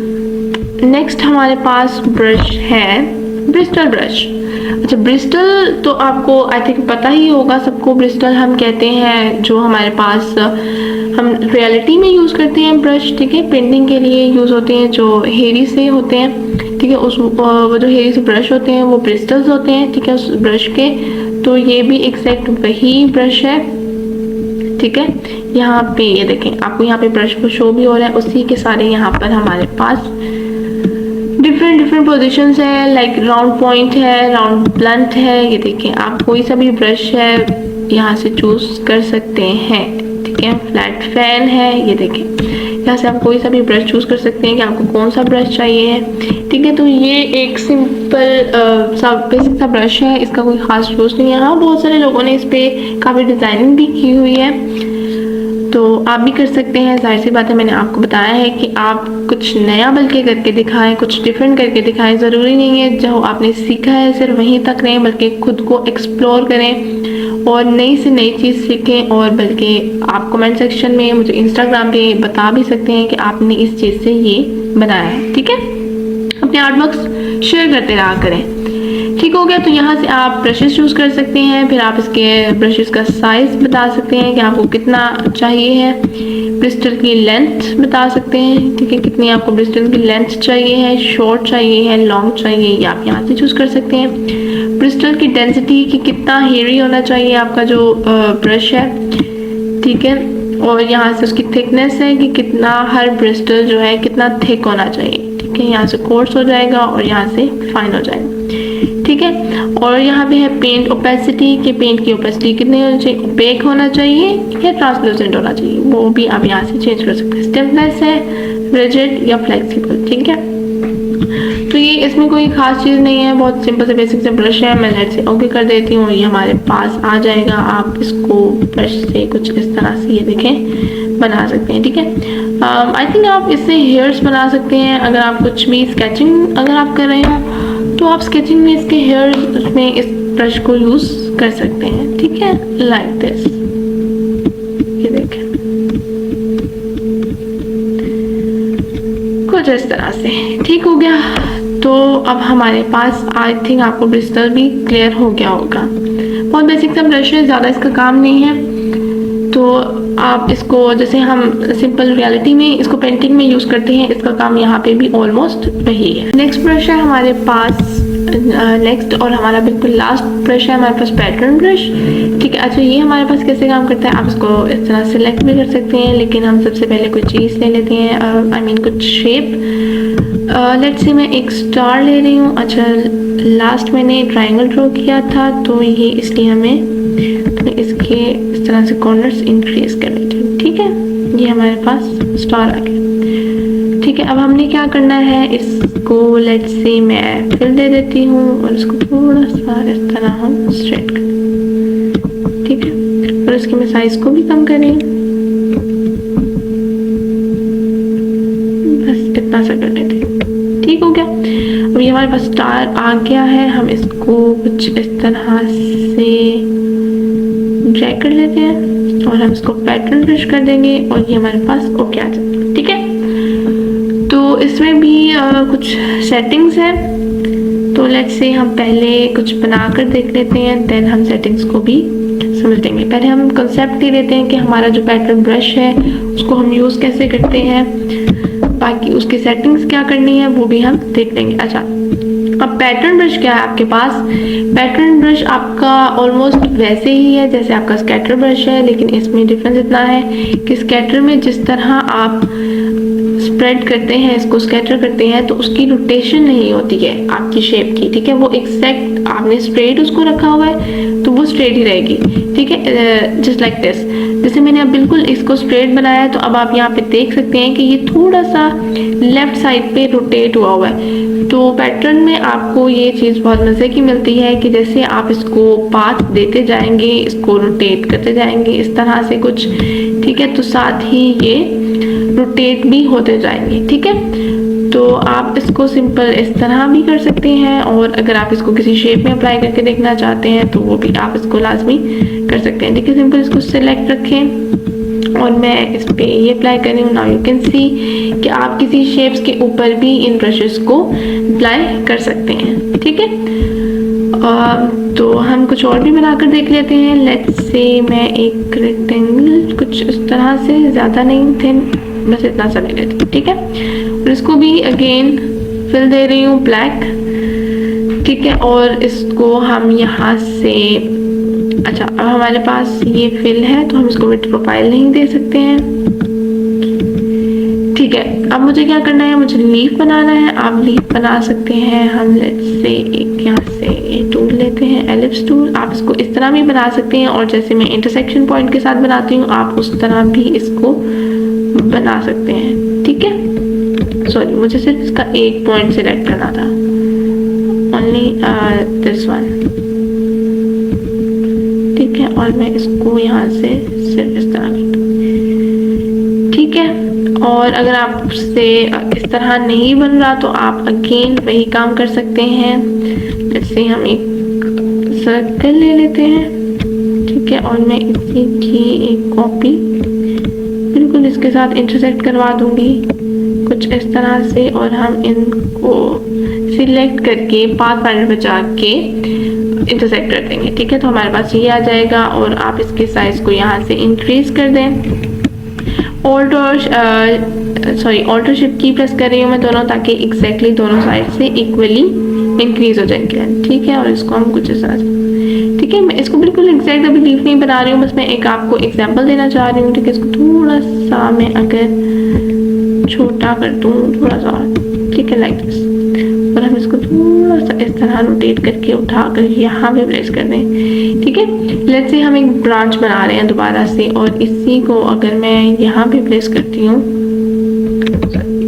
नेक्स्ट हमारे पास ब्रश है ब्रिस्टल ब्रश। अच्छा, ब्रिस्टल तो आपको आई थिंक पता ही होगा सबको। ब्रिस्टल हम कहते हैं जो हमारे पास हम रियलिटी में यूज़ करते हैं ब्रश, ठीक है, पेंटिंग के लिए यूज़ होते हैं, जो हेरी से होते हैं, ठीक है। उस वो जो हेरी से ब्रश होते हैं वो ब्रिस्टल्स होते हैं, ठीक है, उस ब्रश के। तो ये भी एग्जैक्ट वही ब्रश है, ठीक है। यहाँ पे ये देखें, आपको यहाँ पे ब्रश को शो भी हो रहा है, उसी के सारे यहाँ पर हमारे पास डिफरेंट पोजीशंस है, लाइक राउंड पॉइंट है, राउंड ब्लंट है। ये देखें, आप कोई सा भी ब्रश है यहाँ से चूज कर सकते हैं, ठीक है। फ्लैट फैन है, ये देखें, यहाँ से आप कोई सा भी ब्रश चूज कर सकते हैं कि आपको कौन सा ब्रश चाहिए है, ठीक है। तो ये एक सिंपल सा बेसिक सा ब्रश है, इसका कोई खास यूज नहीं है। हाँ, बहुत सारे लोगों ने इस पे काफी डिजाइनिंग भी की हुई है, तो आप भी कर सकते हैं। जाहिर सी बात है, मैंने आपको बताया है कि आप कुछ नया बल्कि करके दिखाएं, कुछ डिफरेंट करके दिखाएं। ज़रूरी नहीं है जो आपने सीखा है सिर्फ वहीं तक रहें, बल्कि खुद को एक्सप्लोर करें और नई से नई चीज़ सीखें। और बल्कि आप कमेंट सेक्शन में मुझे इंस्टाग्राम पे बता भी सकते हैं कि आपने इस चीज़ से ये बनाया है, ठीक है। अपने आर्ट वर्क्स शेयर करते रहा करें, ठीक हो गया। तो यहाँ से आप ब्रशेस चूज कर सकते हैं, फिर आप इसके ब्रशेस का साइज बता सकते हैं कि आपको कितना चाहिए है, ब्रिस्टल की लेंथ बता सकते हैं, ठीक है, कितनी आपको ब्रिस्टल की लेंथ चाहिए है, शॉर्ट चाहिए है, लॉन्ग चाहिए, ये आप यहाँ से चूज कर सकते हैं। ब्रिस्टल की डेंसिटी कि कितना हेवी होना चाहिए आपका जो ब्रश है, ठीक है। और यहाँ से उसकी थिकनेस है कि कितना हर ब्रिस्टल जो है कितना थिक होना चाहिए, ठीक है। यहाँ से कोर्स हो जाएगा और यहाँ से फाइन हो जाएगा, ठीक है। और यहाँ पे है पेंट ओपेसिटी कि पेंट की ओपेसिटी कितनी होनी चाहिए, ओपेक होना चाहिए या ट्रांसलूसेंट होना चाहिए, वो भी आप यहाँ से चेंज कर सकते हैं। स्टिफनेस है, रिजिड या फ्लेक्सिबल, ठीक है। तो ये इसमें कोई खास चीज़ नहीं है, बहुत सिंपल से बेसिक से ब्रश है। मैं लेट से ओके कर देती हूँ, ये हमारे पास आ जाएगा। आप इसको ब्रश से कुछ इस तरह से ये देखें बना सकते हैं, ठीक है। आई थिंक आप इससे हेयर्स बना सकते हैं। अगर आप कुछ भी स्केचिंग अगर आप कर रहे हो तो आप स्केचिंग में इसके हेयर में इस ब्रश को यूज कर सकते हैं, ठीक है, लाइक दिस, ये देखें कुछ इस तरह से, ठीक हो गया। तो अब हमारे पास आई थिंक आपको ब्रिस्टल भी क्लियर हो गया होगा। बहुत बेसिक सा ब्रश है, ज़्यादा इसका काम नहीं है। तो आप इसको जैसे हम सिंपल रियलिटी में इसको पेंटिंग में यूज़ करते हैं, इसका काम यहाँ पे भी ऑलमोस्ट वही है। नेक्स्ट ब्रश है हमारे पास, नेक्स्ट और हमारा बिल्कुल लास्ट ब्रश है हमारे पास पैटर्न ब्रश, ठीक है। अच्छा, ये हमारे पास कैसे काम करता है, आप इसको इस तरह सेलेक्ट भी कर सकते हैं, लेकिन हम सबसे पहले कोई चीज़ ले लेते हैं, आई मीन कुछ शेप। लेट्स से मैं एक स्टार ले रही हूँ। अच्छा, लास्ट मैंने ट्रायंगल ड्रॉ किया था, तो ये इसलिए हमें तो इसके इस तरह से कॉर्नर्स इंक्रीज कर लेते हैं, ठीक है। ये हमारे पास स्टार आ गया, ठीक है। अब हमने क्या करना है, इसको लेट्स से मैं फिल दे देती हूँ और इसको थोड़ा सा इस तरह हम स्ट्रेट करें, ठीक है। और इसके मैं साइज को भी कम करें, बस इतना सा कर लेते हैं, ठीक हो गया। अब ये हमारे पास स्टार आ गया है, हम इसको कुछ इस तरह से ड्रैग कर लेते हैं और हम इसको पैटर्न ब्रश कर देंगे और ये हमारे पास ओके आ जाएगा, ठीक है। तो इसमें भी कुछ सेटिंग्स हैं, तो लेट्स से हम पहले कुछ बना कर देख लेते हैं, देन हम सेटिंग्स को भी समझ लेंगे। पहले हम कंसेप्ट ही लेते हैं कि हमारा जो पैटर्न ब्रश है उसको हम यूज़ कैसे करते हैं, बाकी उसकी सेटिंग्स क्या करनी है वो भी हम देख लेंगे। अच्छा, अब पैटर्न ब्रश क्या है आपके पास, पैटर्न ब्रश आपका ऑलमोस्ट वैसे ही है जैसे आपका स्कैटर ब्रश है, लेकिन इसमें डिफरेंस इतना है कि स्कैटर में जिस तरह आप स्प्रेड करते हैं, इसको स्कैटर करते हैं, तो उसकी रोटेशन नहीं होती है आपकी शेप की, ठीक है। वो एग्जैक्ट आपने स्ट्रेट उसको रखा हुआ है तो वो स्ट्रेट ही रहेगी, ठीक है, जस्ट लाइक दिस। जैसे मैंने अब बिल्कुल इसको स्ट्रेट बनाया है, तो अब आप यहाँ पे देख सकते हैं कि ये थोड़ा सा लेफ्ट साइड पे रोटेट हुआ है। तो पैटर्न में आपको ये चीज़ बहुत मज़े की मिलती है कि जैसे आप इसको पाथ देते जाएंगे, इसको रोटेट करते जाएंगे इस तरह से कुछ, ठीक है, तो साथ ही ये रोटेट भी होते जाएंगे, ठीक है। तो आप इसको सिंपल इस तरह भी कर सकते हैं, और अगर आप इसको किसी शेप में अप्लाई करके देखना चाहते हैं तो वो भी आप इसको लाजमी कर सकते हैं। देखिए सिंपल इसको सिलेक्ट रखें और मैं इस पे ये अप्लाई कर रही हूँ। नाउ यू कैन सी कि आप किसी शेप्स के ऊपर भी इन ब्रशेस को अप्लाई कर सकते हैं। ठीक है, तो हम कुछ और भी बनाकर देख लेते हैं। लेट्स से मैं एक रेक्टेंगल कुछ इस तरह से, ज़्यादा नहीं थे, बस इतना सा ले लेती हूँ। ठीक है, और इसको भी अगेन फिल दे रही हूँ ब्लैक। ठीक है, और इसको हम यहाँ से, अच्छा अब हमारे पास ये फिल है तो हम इसको विड्थ प्रोफाइल नहीं दे सकते हैं। ठीक है, अब मुझे क्या करना है, मुझे लीफ बनाना है। आप लीफ बना सकते हैं। हम लेट्स से एक यहाँ से टूल लेते हैं, एलिप्स टूल। आप इसको इस तरह भी बना सकते हैं और जैसे मैं इंटरसेक्शन पॉइंट के साथ बनाती हूँ आप उस तरह भी इसको बना सकते हैं। ठीक है, सॉरी मुझे सिर्फ इसका एक पॉइंट सिलेक्ट करना था, ओनली दिस वन। ठीक है, और मैं इसको यहाँ से सिर्फ इस तरह कर दूँ। ठीक है, और अगर आपसे इस तरह नहीं बन रहा तो आप अगेन वही काम कर सकते हैं। जैसे हम एक सर्कल ले लेते हैं। ठीक है, और मैं इसी की एक कॉपी बिल्कुल इसके साथ इंटरसेक्ट करवा दूंगी कुछ इस तरह से, और हम इनको सिलेक्ट करके पाथ फाइंडर पे जाके इंटरसेक्ट कर देंगे। ठीक है, तो हमारे पास ये आ जाएगा और आप इसके साइज को यहाँ से इंक्रीज कर दें। ऑल्टर शिफ्ट की प्रेस कर रही हूँ मैं दोनों, ताकि एग्जैक्टली दोनों साइड से इक्वली इंक्रीज हो जाएंगे। ठीक है, और इसको हम कुछ इस तरह से, ठीक है, मैं इसको बिल्कुल एग्जैक्ट अभी लीफ नहीं बना रही हूँ, बस मैं एक आपको एग्जांपल देना चाह रही हूँ। ठीक है, इसको थोड़ा सा मैं अगर छोटा कर दूँ थोड़ा सा, ठीक है, लाइक दिस, और हम इसको थोड़ा सा इस तरह रोटेट करके उठाकर यहाँ पे प्लेस कर दें। ठीक है, लेट्स से हम एक ब्रांच बना रहे हैं दोबारा से, और इसी को अगर मैं यहाँ पे प्लेस करती हूँ,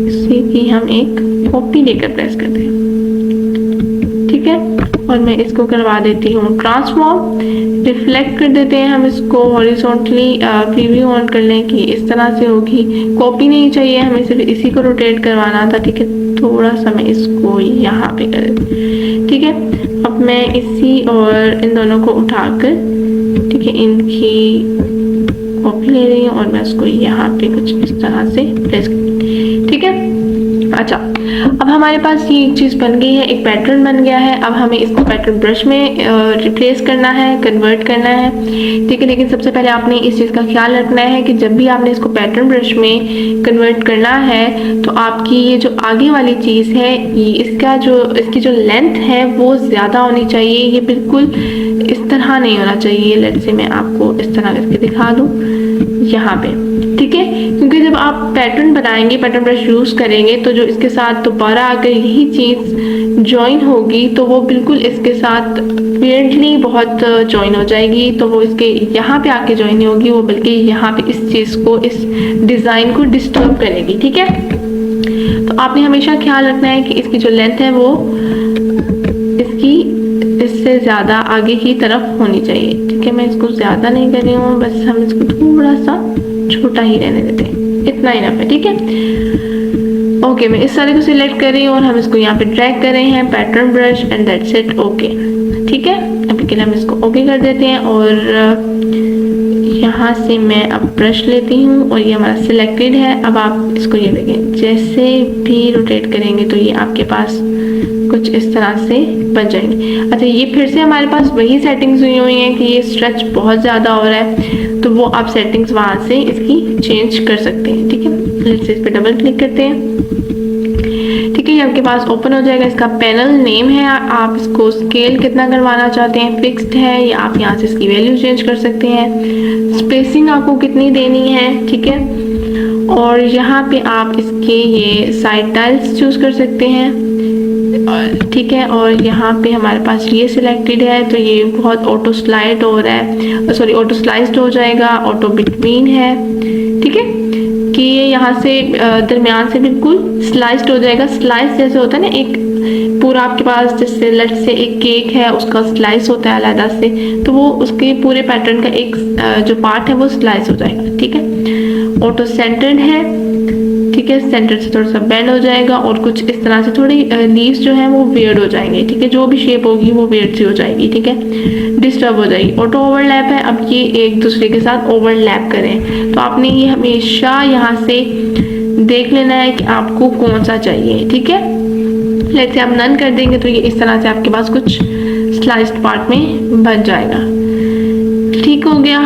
इसी की हम एक कॉपी लेकर प्लेस कर दें। ठीक है, और मैं इसको करवा देती हूँ ट्रांसफॉर्म, रिफ्लेक्ट कर देते हैं हम इसको हॉरिजॉन्टली। प्रीव्यू ऑन कर लें कि इस तरह से होगी। कॉपी नहीं चाहिए हमें, सिर्फ इसी को रोटेट करवाना था। ठीक है, थोड़ा सा मैं इसको यहाँ पे कर देती। ठीक है, अब मैं इसी और इन दोनों को उठाकर, ठीक है, इनकी कॉपी ले रही हूँ और मैं उसको यहाँ पे कुछ इस तरह से प्लेस कर। ठीक है, अच्छा अब हमारे पास ये एक चीज़ बन गई है, एक पैटर्न बन गया है। अब हमें इसको पैटर्न ब्रश में रिप्लेस करना है, कन्वर्ट करना है। ठीक है, लेकिन सबसे पहले आपने इस चीज़ का ख्याल रखना है कि जब भी आपने इसको पैटर्न ब्रश में कन्वर्ट करना है तो आपकी ये जो आगे वाली चीज़ है, इसकी जो लेंथ है वो ज़्यादा होनी चाहिए। ये बिल्कुल इस तरह नहीं होना चाहिए। लेट्स से मैं आपको इस तरह करके दिखा दूँ यहाँ पे। ठीक है, क्योंकि जब आप पैटर्न बनाएंगे, पैटर्न ब्रश यूज़ करेंगे, तो जो इसके साथ दोबारा अगर यही चीज़ ज्वाइन होगी तो वो बिल्कुल इसके साथ वियर्डली बहुत ज्वाइन हो जाएगी। तो वो इसके यहाँ पे आके ज्वाइन नहीं होगी, वो बल्कि यहाँ पे इस चीज़ को, इस डिज़ाइन को डिस्टर्ब करेगी। ठीक है, तो आपने हमेशा ख्याल रखना है कि इसकी जो लेंथ है वो इसकी इससे ज़्यादा आगे की तरफ होनी चाहिए। ठीक है, मैं इसको ज़्यादा नहीं कर रही हूँ, बस हम इसको थोड़ा सा छोटा ही रहने देते हैं, इतना ही नफ है। ठीक है, ओके, मैं इस सारे को सिलेक्ट कर रही हूँ और हम इसको यहाँ पे ड्रैग कर रहे हैं pattern brush, and that's it. Okay, ठीक है, अभी के लिए हम इसको ओके कर देते हैं और यहाँ से मैं अब ब्रश लेती हूँ और ये हमारा सिलेक्टेड है। अब आप इसको ये देखें, जैसे भी रोटेट करेंगे तो ये आपके पास कुछ इस तरह से बन जाएंगे। अच्छा, ये फिर से हमारे पास वही सेटिंग्स हुई हैं कि ये स्ट्रेच बहुत ज़्यादा हो रहा है, तो वो आप सेटिंग्स वहाँ से इसकी चेंज कर सकते हैं। ठीक है, लेट्स इस पर डबल क्लिक करते हैं। ठीक है, ये आपके पास ओपन हो जाएगा। इसका पैनल नेम है, आप इसको स्केल कितना करवाना चाहते हैं, फिक्स्ड है, या आप यहाँ से इसकी वैल्यू चेंज कर सकते हैं। स्पेसिंग आपको कितनी देनी है, ठीक है, और यहाँ पे आप इसके ये साइड टाइल्स चूज कर सकते हैं। ठीक है, और यहाँ पे हमारे पास ये सिलेक्टेड है, तो ये बहुत ऑटो स्लाइड हो रहा है, सॉरी ऑटो स्लाइस्ड हो जाएगा, ऑटो बिटवीन है। ठीक है, कि ये यहाँ से दरमियान से बिल्कुल स्लाइस्ड हो जाएगा। स्लाइस जैसे होता है ना, एक पूरा आपके पास जैसे लेट से एक केक है, उसका स्लाइस होता है अलग से, तो वो उसके पूरे पैटर्न का एक जो पार्ट है वो स्लाइस हो जाएगा। ठीक है, ऑटो सेंटर्ड है, ठीक है, सेंटर से थोड़ा सा बेंड हो जाएगा और कुछ इस तरह से थोड़ी लीव्स जो है वो वेयर्ड हो जाएंगे, ठीक है, जो भी शेप होगी वो वेयर्ड सी हो जाएगी, ठीक है, डिस्टर्ब हो जाएगी। ऑटो ओवरलैप है, अब ये एक दूसरे के साथ ओवरलैप करें, तो आपने ये हमेशा यहाँ से देख लेना है कि आपको कौन सा चाहिए, ठीक है। लेट्स से आप नन कर देंगे तो ये इस तरह से आपके पास कुछ स्लाइस्ड पार्ट में बन जाएगा, ठीक हो गया।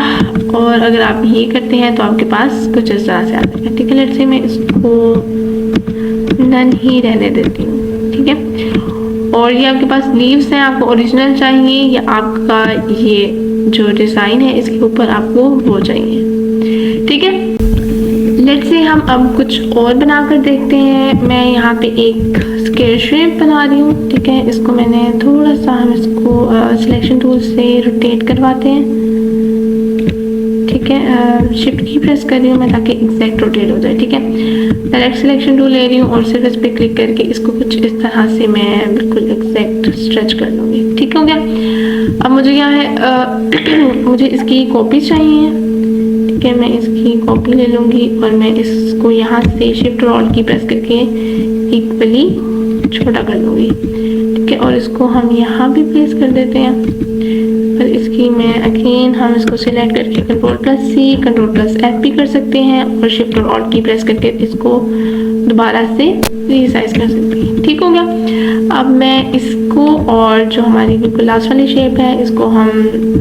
और अगर आप ये करते हैं तो आपके पास कुछ इस तरह से आ जाएगा, ठीक है। लेट्स से मैं इसको नन ही रहने देती हूँ, ठीक है। और ये आपके पास लीव्स हैं, आपको ओरिजिनल चाहिए या आपका ये जो डिज़ाइन है इसके ऊपर आपको वो चाहिए, ठीक है। लेट्स से हम अब कुछ और बनाकर देखते हैं। मैं यहाँ पे एक स्क्वायर शेप बना रही हूँ, ठीक है। इसको मैंने थोड़ा सा हम इसको सिलेक्शन टूल से रोटेट करवाते हैं, ठीक है। शिफ्ट की प्रेस कर रही हूँ मैं ताकि एग्जैक्ट रोटेट हो जाए, ठीक है। डायरेक्ट सिलेक्शन टूल ले रही हूँ और सिर्फ इस पर क्लिक करके इसको कुछ इस तरह से मैं बिल्कुल एग्जैक्ट स्ट्रेच कर लूँगी, ठीक हो गया। अब मुझे क्या है मुझे इसकी कॉपी चाहिए, ठीक है। मैं इसकी कॉपी ले लूँगी और मैं इसको यहाँ से शिफ्ट और ऑल्ट की प्रेस करके इक्वली छोटा कर लूँगी, ठीक है। और इसको हम यहाँ भी प्लेस कर देते हैं और इसकी मैं अगेन हम इसको सिलेक्ट करके Ctrl+C Ctrl+F भी कर सकते हैं और शिफ्ट और ऑल्ट की प्रेस करके इसको दोबारा से रीसाइज कर सकते हैं, ठीक हो गया। अब मैं इसको और जो हमारी बिल्कुल लास्ट वाली शेप है इसको हम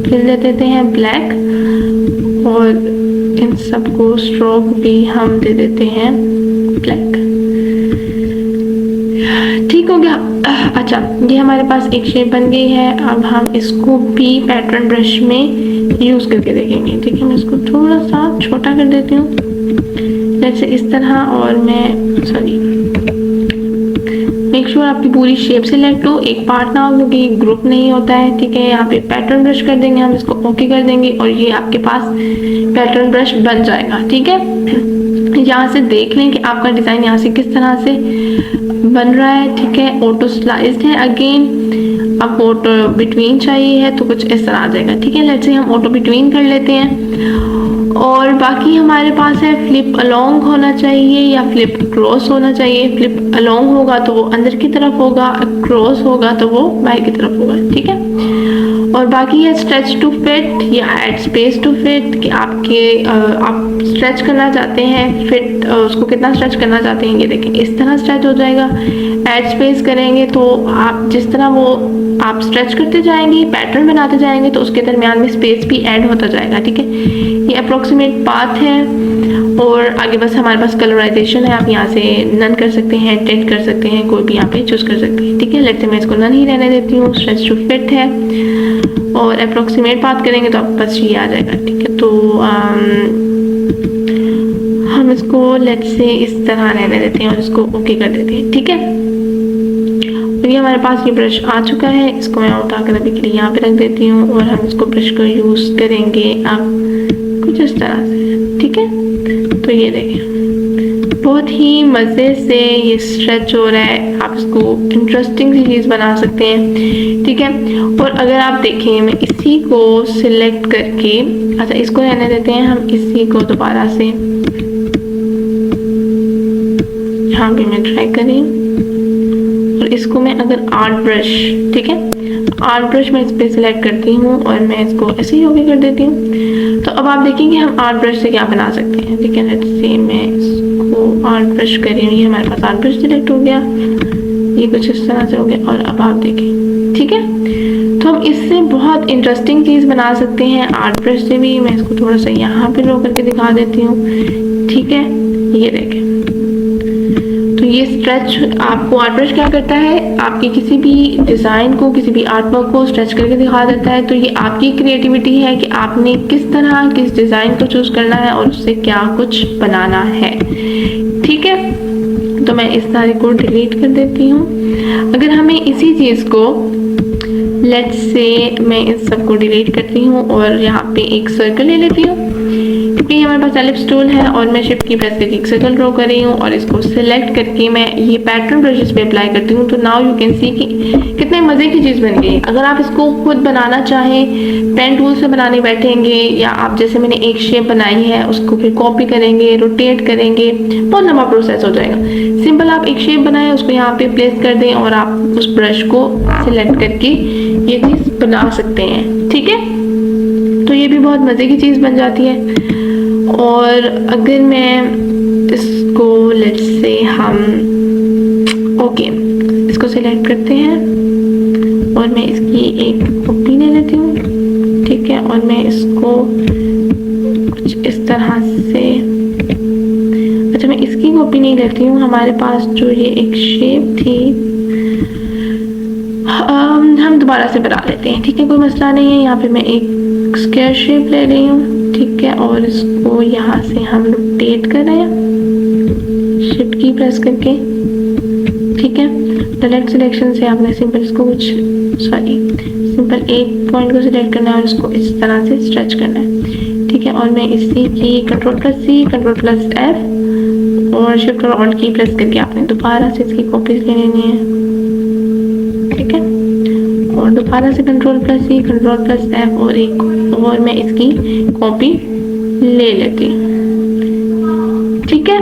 फिल दे देते हैं ब्लैक और इन सबको स्ट्रोक भी हम दे देते हैं ब्लैक, ठीक हो गया। अच्छा, ये हमारे पास एक शेप बन गई है। अब हम इसको भी पैटर्न ब्रश में यूज़ करके देखेंगे, ठीक है। मैं इसको थोड़ा सा छोटा कर देती हूँ जैसे इस तरह, और मैं सॉरी मेक श्योर आपकी पूरी शेप सिलेक्ट हो, एक पार्ट ना हो क्योंकि ग्रुप नहीं होता है, ठीक है। यहाँ पे पैटर्न ब्रश कर देंगे, हम इसको ओके कर देंगे और ये आपके पास पैटर्न ब्रश बन जाएगा, ठीक है। यहाँ से देख लें कि आपका डिज़ाइन यहाँ से किस तरह से बन रहा है, ठीक है। ऑटो स्लाइस्ड है, अगेन आपको ऑटो बिटवीन चाहिए है तो कुछ इस तरह आ जाएगा, ठीक है। लेट्स से हम ऑटो बिटवीन कर लेते हैं। और बाकी हमारे पास है फ्लिप अलोंग होना चाहिए या फ्लिप क्रॉस होना चाहिए। फ्लिप अलोंग होगा तो वो अंदर की तरफ होगा, क्रॉस होगा तो वो बाहर की तरफ होगा, ठीक है। और बाकी है स्ट्रेच टू फिट या ऐड स्पेस टू फिट कि आप स्ट्रेच करना चाहते हैं, फिट उसको कितना स्ट्रेच करना चाहते हैं, ये देखें इस तरह स्ट्रेच हो जाएगा। ऐड स्पेस करेंगे तो आप जिस तरह वो आप स्ट्रेच करते जाएंगे, पैटर्न बनाते जाएंगे तो उसके दरमियान में स्पेस भी ऐड होता जाएगा, ठीक है। ये अप्रोक्सीमेट पाथ है और आगे बस हमारे पास कलराइजेशन है। आप यहाँ से नन कर सकते हैं, टेंट कर सकते हैं, कोई भी यहाँ पे चूज कर सकते हैं, ठीक है। लेट्स से मैं इसको नन ही रहने देती हूँ। स्ट्रेच टू फिट है और अप्रोक्सीमेट पाथ करेंगे तो आपके पास ये आ जाएगा, ठीक है। तो हम इसको लेट्स से इस तरह रहने देते हैं और इसको ओके कर देते हैं, ठीक है। और ये हमारे पास ये ब्रश आ चुका है, इसको मैं उठाकर अभी के लिए यहाँ पे रख देती हूँ और हम इसको ब्रश को यूज़ करेंगे अब कुछ इस तरह से, ठीक है। तो ये देखें बहुत ही मज़े से ये स्ट्रेच हो रहा है, आप इसको इंटरेस्टिंग सी चीज़ बना सकते हैं, ठीक है। और अगर आप देखें मैं इसी को सिलेक्ट करके, अच्छा इसको रहने देते हैं, हम इसी को दोबारा से यहाँ पे मैं ट्राई करें और इसको मैं अगर आर्ट ब्रश, ठीक है, आर्ट ब्रश मैं इस पर सिलेक्ट करती हूँ और मैं इसको ऐसे ही ओके कर देती हूँ। तो अब आप देखेंगे हम आर्ट ब्रश से क्या बना सकते हैं, ठीक है। लेट्स से मैं इसको आर्ट ब्रश कर रही हूँ, ये हमारे पास आर्ट ब्रश सिलेक्ट हो गया, ये कुछ इस तरह से हो गया। और अब आप देखें, ठीक है, तो हम इससे बहुत इंटरेस्टिंग चीज़ बना सकते हैं आर्ट ब्रश से भी। मैं इसको थोड़ा सा यहाँ पे लो करके दिखा देती हूँ, ठीक है। ये देखें तो ये स्ट्रेच आपको आर्ट ब्रश क्या करता है, आपकी किसी भी डिज़ाइन को, किसी भी आर्ट वर्क को स्ट्रेच करके दिखा देता है। तो ये आपकी क्रिएटिविटी है कि आपने किस तरह किस डिज़ाइन को चूज़ करना है और उससे क्या कुछ बनाना है, ठीक है। तो मैं इस सारे को डिलीट कर देती हूँ। अगर हमें इसी चीज़ को लेट्स से मैं इस सब को डिलीट करती हूँ और यहाँ पे एक सर्कल ले लेती हूँ, ये हमारे पास एलिप्स टूल है और मैं शिफ्ट की प्रेस करके एक सर्कल ड्रॉ कर रही हूँ और इसको सिलेक्ट करके मैं ये पैटर्न ब्रशेस पे अप्लाई करती हूँ। तो नाउ यू कैन सी कि कितने मज़े की चीज़ बन गई। अगर आप इसको खुद बनाना चाहें, पेन टूल से बनाने बैठेंगे या आप जैसे मैंने एक शेप बनाई है उसको फिर कॉपी करेंगे, रोटेट करेंगे, बहुत लंबा प्रोसेस हो जाएगा। सिंपल आप एक शेप बनाएं, उसको यहाँ पे प्लेस कर दें और आप उस ब्रश को सिलेक्ट करके ये चीज़ बना सकते हैं। ठीक है, तो ये भी बहुत मज़े की चीज़ बन जाती है। और अगर मैं इसको लेट्स से हम ओके इसको सिलेक्ट करते हैं और मैं इसकी एक कॉपी ले लेती हूँ। ठीक है, और मैं इसको कुछ इस तरह से, अच्छा मैं इसकी कॉपी नहीं लेती हूँ, हमारे पास जो ये एक शेप थी हम दोबारा से बना लेते हैं। ठीक है, कोई मसला नहीं है। यहाँ पे मैं एक स्क्वायर शेप ले रही हूँ। ठीक है, और इसको यहाँ से हम रोटेट कर रहे हैं शिफ्ट की प्रेस करके। ठीक है, डायरेक्ट सिलेक्शन से आपने सिंपल इसको सिंपल एक पॉइंट को सिलेक्ट करना है और इसको इस तरह से स्ट्रेच करना है। ठीक है, और मैं इसी की Ctrl+C Ctrl+F और शिफ्ट और ऑल्ट की प्रेस करके आपने दोबारा से इसकी कॉपीज ले लेनी है। ठीक है, और दोबारा से Ctrl+C Ctrl+F और एक और मैं इसकी कॉपी ले लेती हूँ। ठीक है,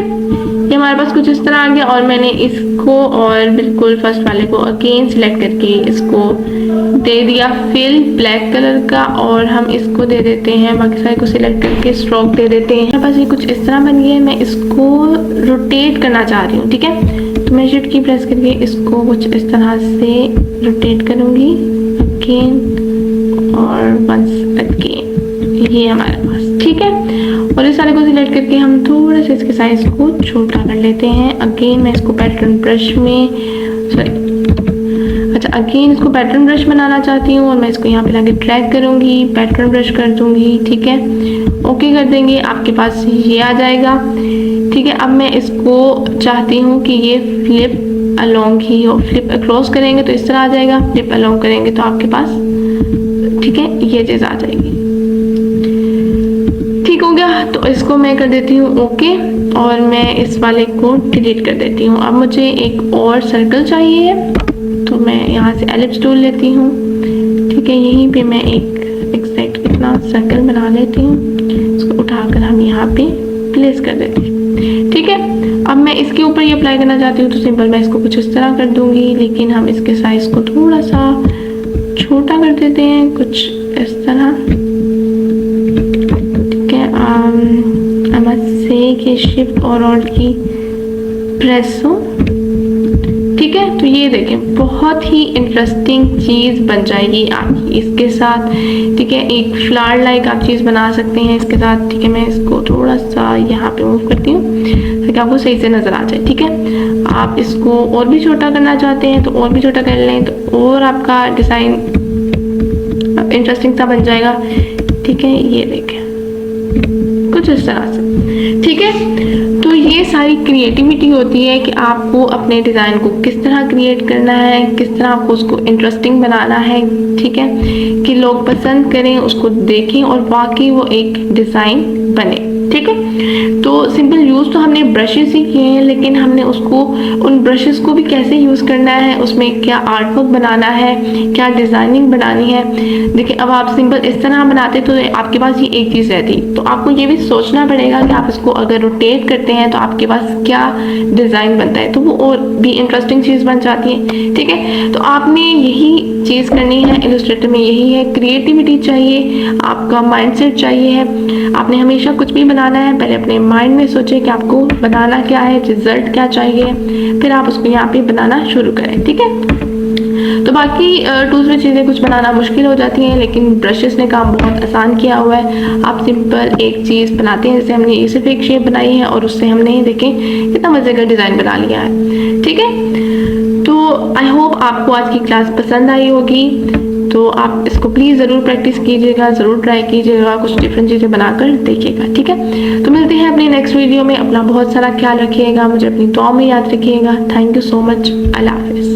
ये हमारे पास कुछ इस तरह आ गया और मैंने इसको और बिल्कुल फर्स्ट वाले को अगेन सिलेक्ट करके इसको दे दिया फिल ब्लैक कलर का और हम इसको दे देते हैं, बाकी सारे को सिलेक्ट करके स्ट्रोक दे देते हैं। मेरे पास ये कुछ इस तरह बन गया है। मैं इसको रोटेट करना चाह रही हूँ। ठीक है, तो मैं शिफ्ट की प्रेस करके इसको कुछ इस तरह से रोटेट करूँगी अगेन और वंस अगेन, ये हमारे पास। ठीक है, और इस सारे को सिलेक्ट करके हम थोड़ा सा इसके साइज को छोटा कर लेते हैं। अगेन मैं इसको पैटर्न ब्रश में अगेन इसको पैटर्न ब्रश बनाना चाहती हूँ और मैं इसको यहाँ पे लाके ड्रैग करूँगी, पैटर्न ब्रश कर दूँगी। ठीक है, ओके कर देंगे, आपके पास ये आ जाएगा। ठीक है, अब मैं इसको चाहती हूँ कि ये फ्लिप अलोंग ही हो, फ्लिप अक्रॉस करेंगे तो इस तरह आ जाएगा, फ्लिप अलोंग करेंगे तो आपके पास ठीक है ये चीज़ आ जाएगी। ठीक हो गया, तो इसको मैं कर देती हूँ ओके और मैं इस वाले को डिलीट कर देती हूँ। अब मुझे एक और सर्कल चाहिए तो मैं यहाँ से एलिप्स टूल लेती हूँ। ठीक है, यहीं पे मैं एक एग्जैक्ट इतना सर्कल बना लेती हूँ, इसको उठाकर हम यहाँ पे प्लेस कर देते हैं। ठीक है, अब मैं इसके ऊपर ये अप्लाई करना चाहती हूँ तो सिंपल मैं इसको कुछ इस तरह कर दूँगी, लेकिन हम इसके साइज को थोड़ा सा छोटा कर देते हैं कुछ इस तरह। ठीक है, कि शिफ्ट और ऑल्ट की प्रेस हो। ठीक है, तो ये देखें बहुत ही इंटरेस्टिंग चीज़ बन जाएगी आपकी इसके साथ। ठीक है, एक फ्लावर लाइक आप चीज़ बना सकते हैं इसके साथ। ठीक है, मैं इसको थोड़ा सा यहाँ पे मूव करती हूँ ताकि आपको सही से नज़र आ जाए। ठीक है, आप इसको और भी छोटा करना चाहते हैं तो और भी छोटा कर लें तो और आपका डिज़ाइन इंटरेस्टिंग सा बन जाएगा। ठीक है, ये देखें कुछ इस तरह से। ठीक है, तो ये सारी क्रिएटिविटी होती है कि आपको अपने डिज़ाइन को किस तरह क्रिएट करना है, किस तरह आपको उसको इंटरेस्टिंग बनाना है। ठीक है, कि लोग पसंद करें, उसको देखें और वाकई वो एक डिज़ाइन बने। ठीक है, तो सिंपल यूज़ तो हमने ब्रशेस ही किए हैं, लेकिन हमने उसको उन ब्रशेस को भी कैसे यूज़ करना है, उसमें क्या आर्ट वर्क बनाना है, क्या डिज़ाइनिंग बनानी है। देखिए, अब आप सिंपल इस तरह बनाते तो आपके पास ये एक चीज़ रहती, तो आपको ये भी सोचना पड़ेगा कि आप इसको अगर रोटेट करते हैं तो आपके पास क्या डिज़ाइन बनता है, तो वो और भी इंटरेस्टिंग चीज़ बन जाती है। ठीक है, तो आपने यही चीज़ करनी है इलस्ट्रेटर में, यही है क्रिएटिविटी चाहिए, आपका माइंडसेट चाहिए है। आपने हमेशा कुछ भी बनाना है, पहले अपने माइंड में सोचें कि आपको बनाना क्या है, रिजल्ट क्या चाहिए, फिर आप उसको यहाँ पे बनाना शुरू करें। ठीक है, तो बाकी टूल्स में चीज़ें कुछ बनाना मुश्किल हो जाती हैं, लेकिन ब्रशेस ने काम बहुत आसान किया हुआ है। आप सिंपल एक चीज़ बनाते हैं, जैसे हमने ये सिर्फ एक शेप बनाई है और उससे हमने देखें कितना मज़े का डिज़ाइन बना लिया है। ठीक है, तो आई होप आपको आज की क्लास पसंद आई होगी, तो आप इसको प्लीज़ ज़रूर प्रैक्टिस कीजिएगा, ज़रूर ट्राई कीजिएगा, कुछ डिफरेंट चीज़ें बनाकर देखिएगा। ठीक है, तो मिलते हैं अपने नेक्स्ट वीडियो में। अपना बहुत सारा ख्याल रखिएगा, मुझे अपनी दुआ में याद रखिएगा। थैंक यू सो मच, अल्लाह हाफिज़।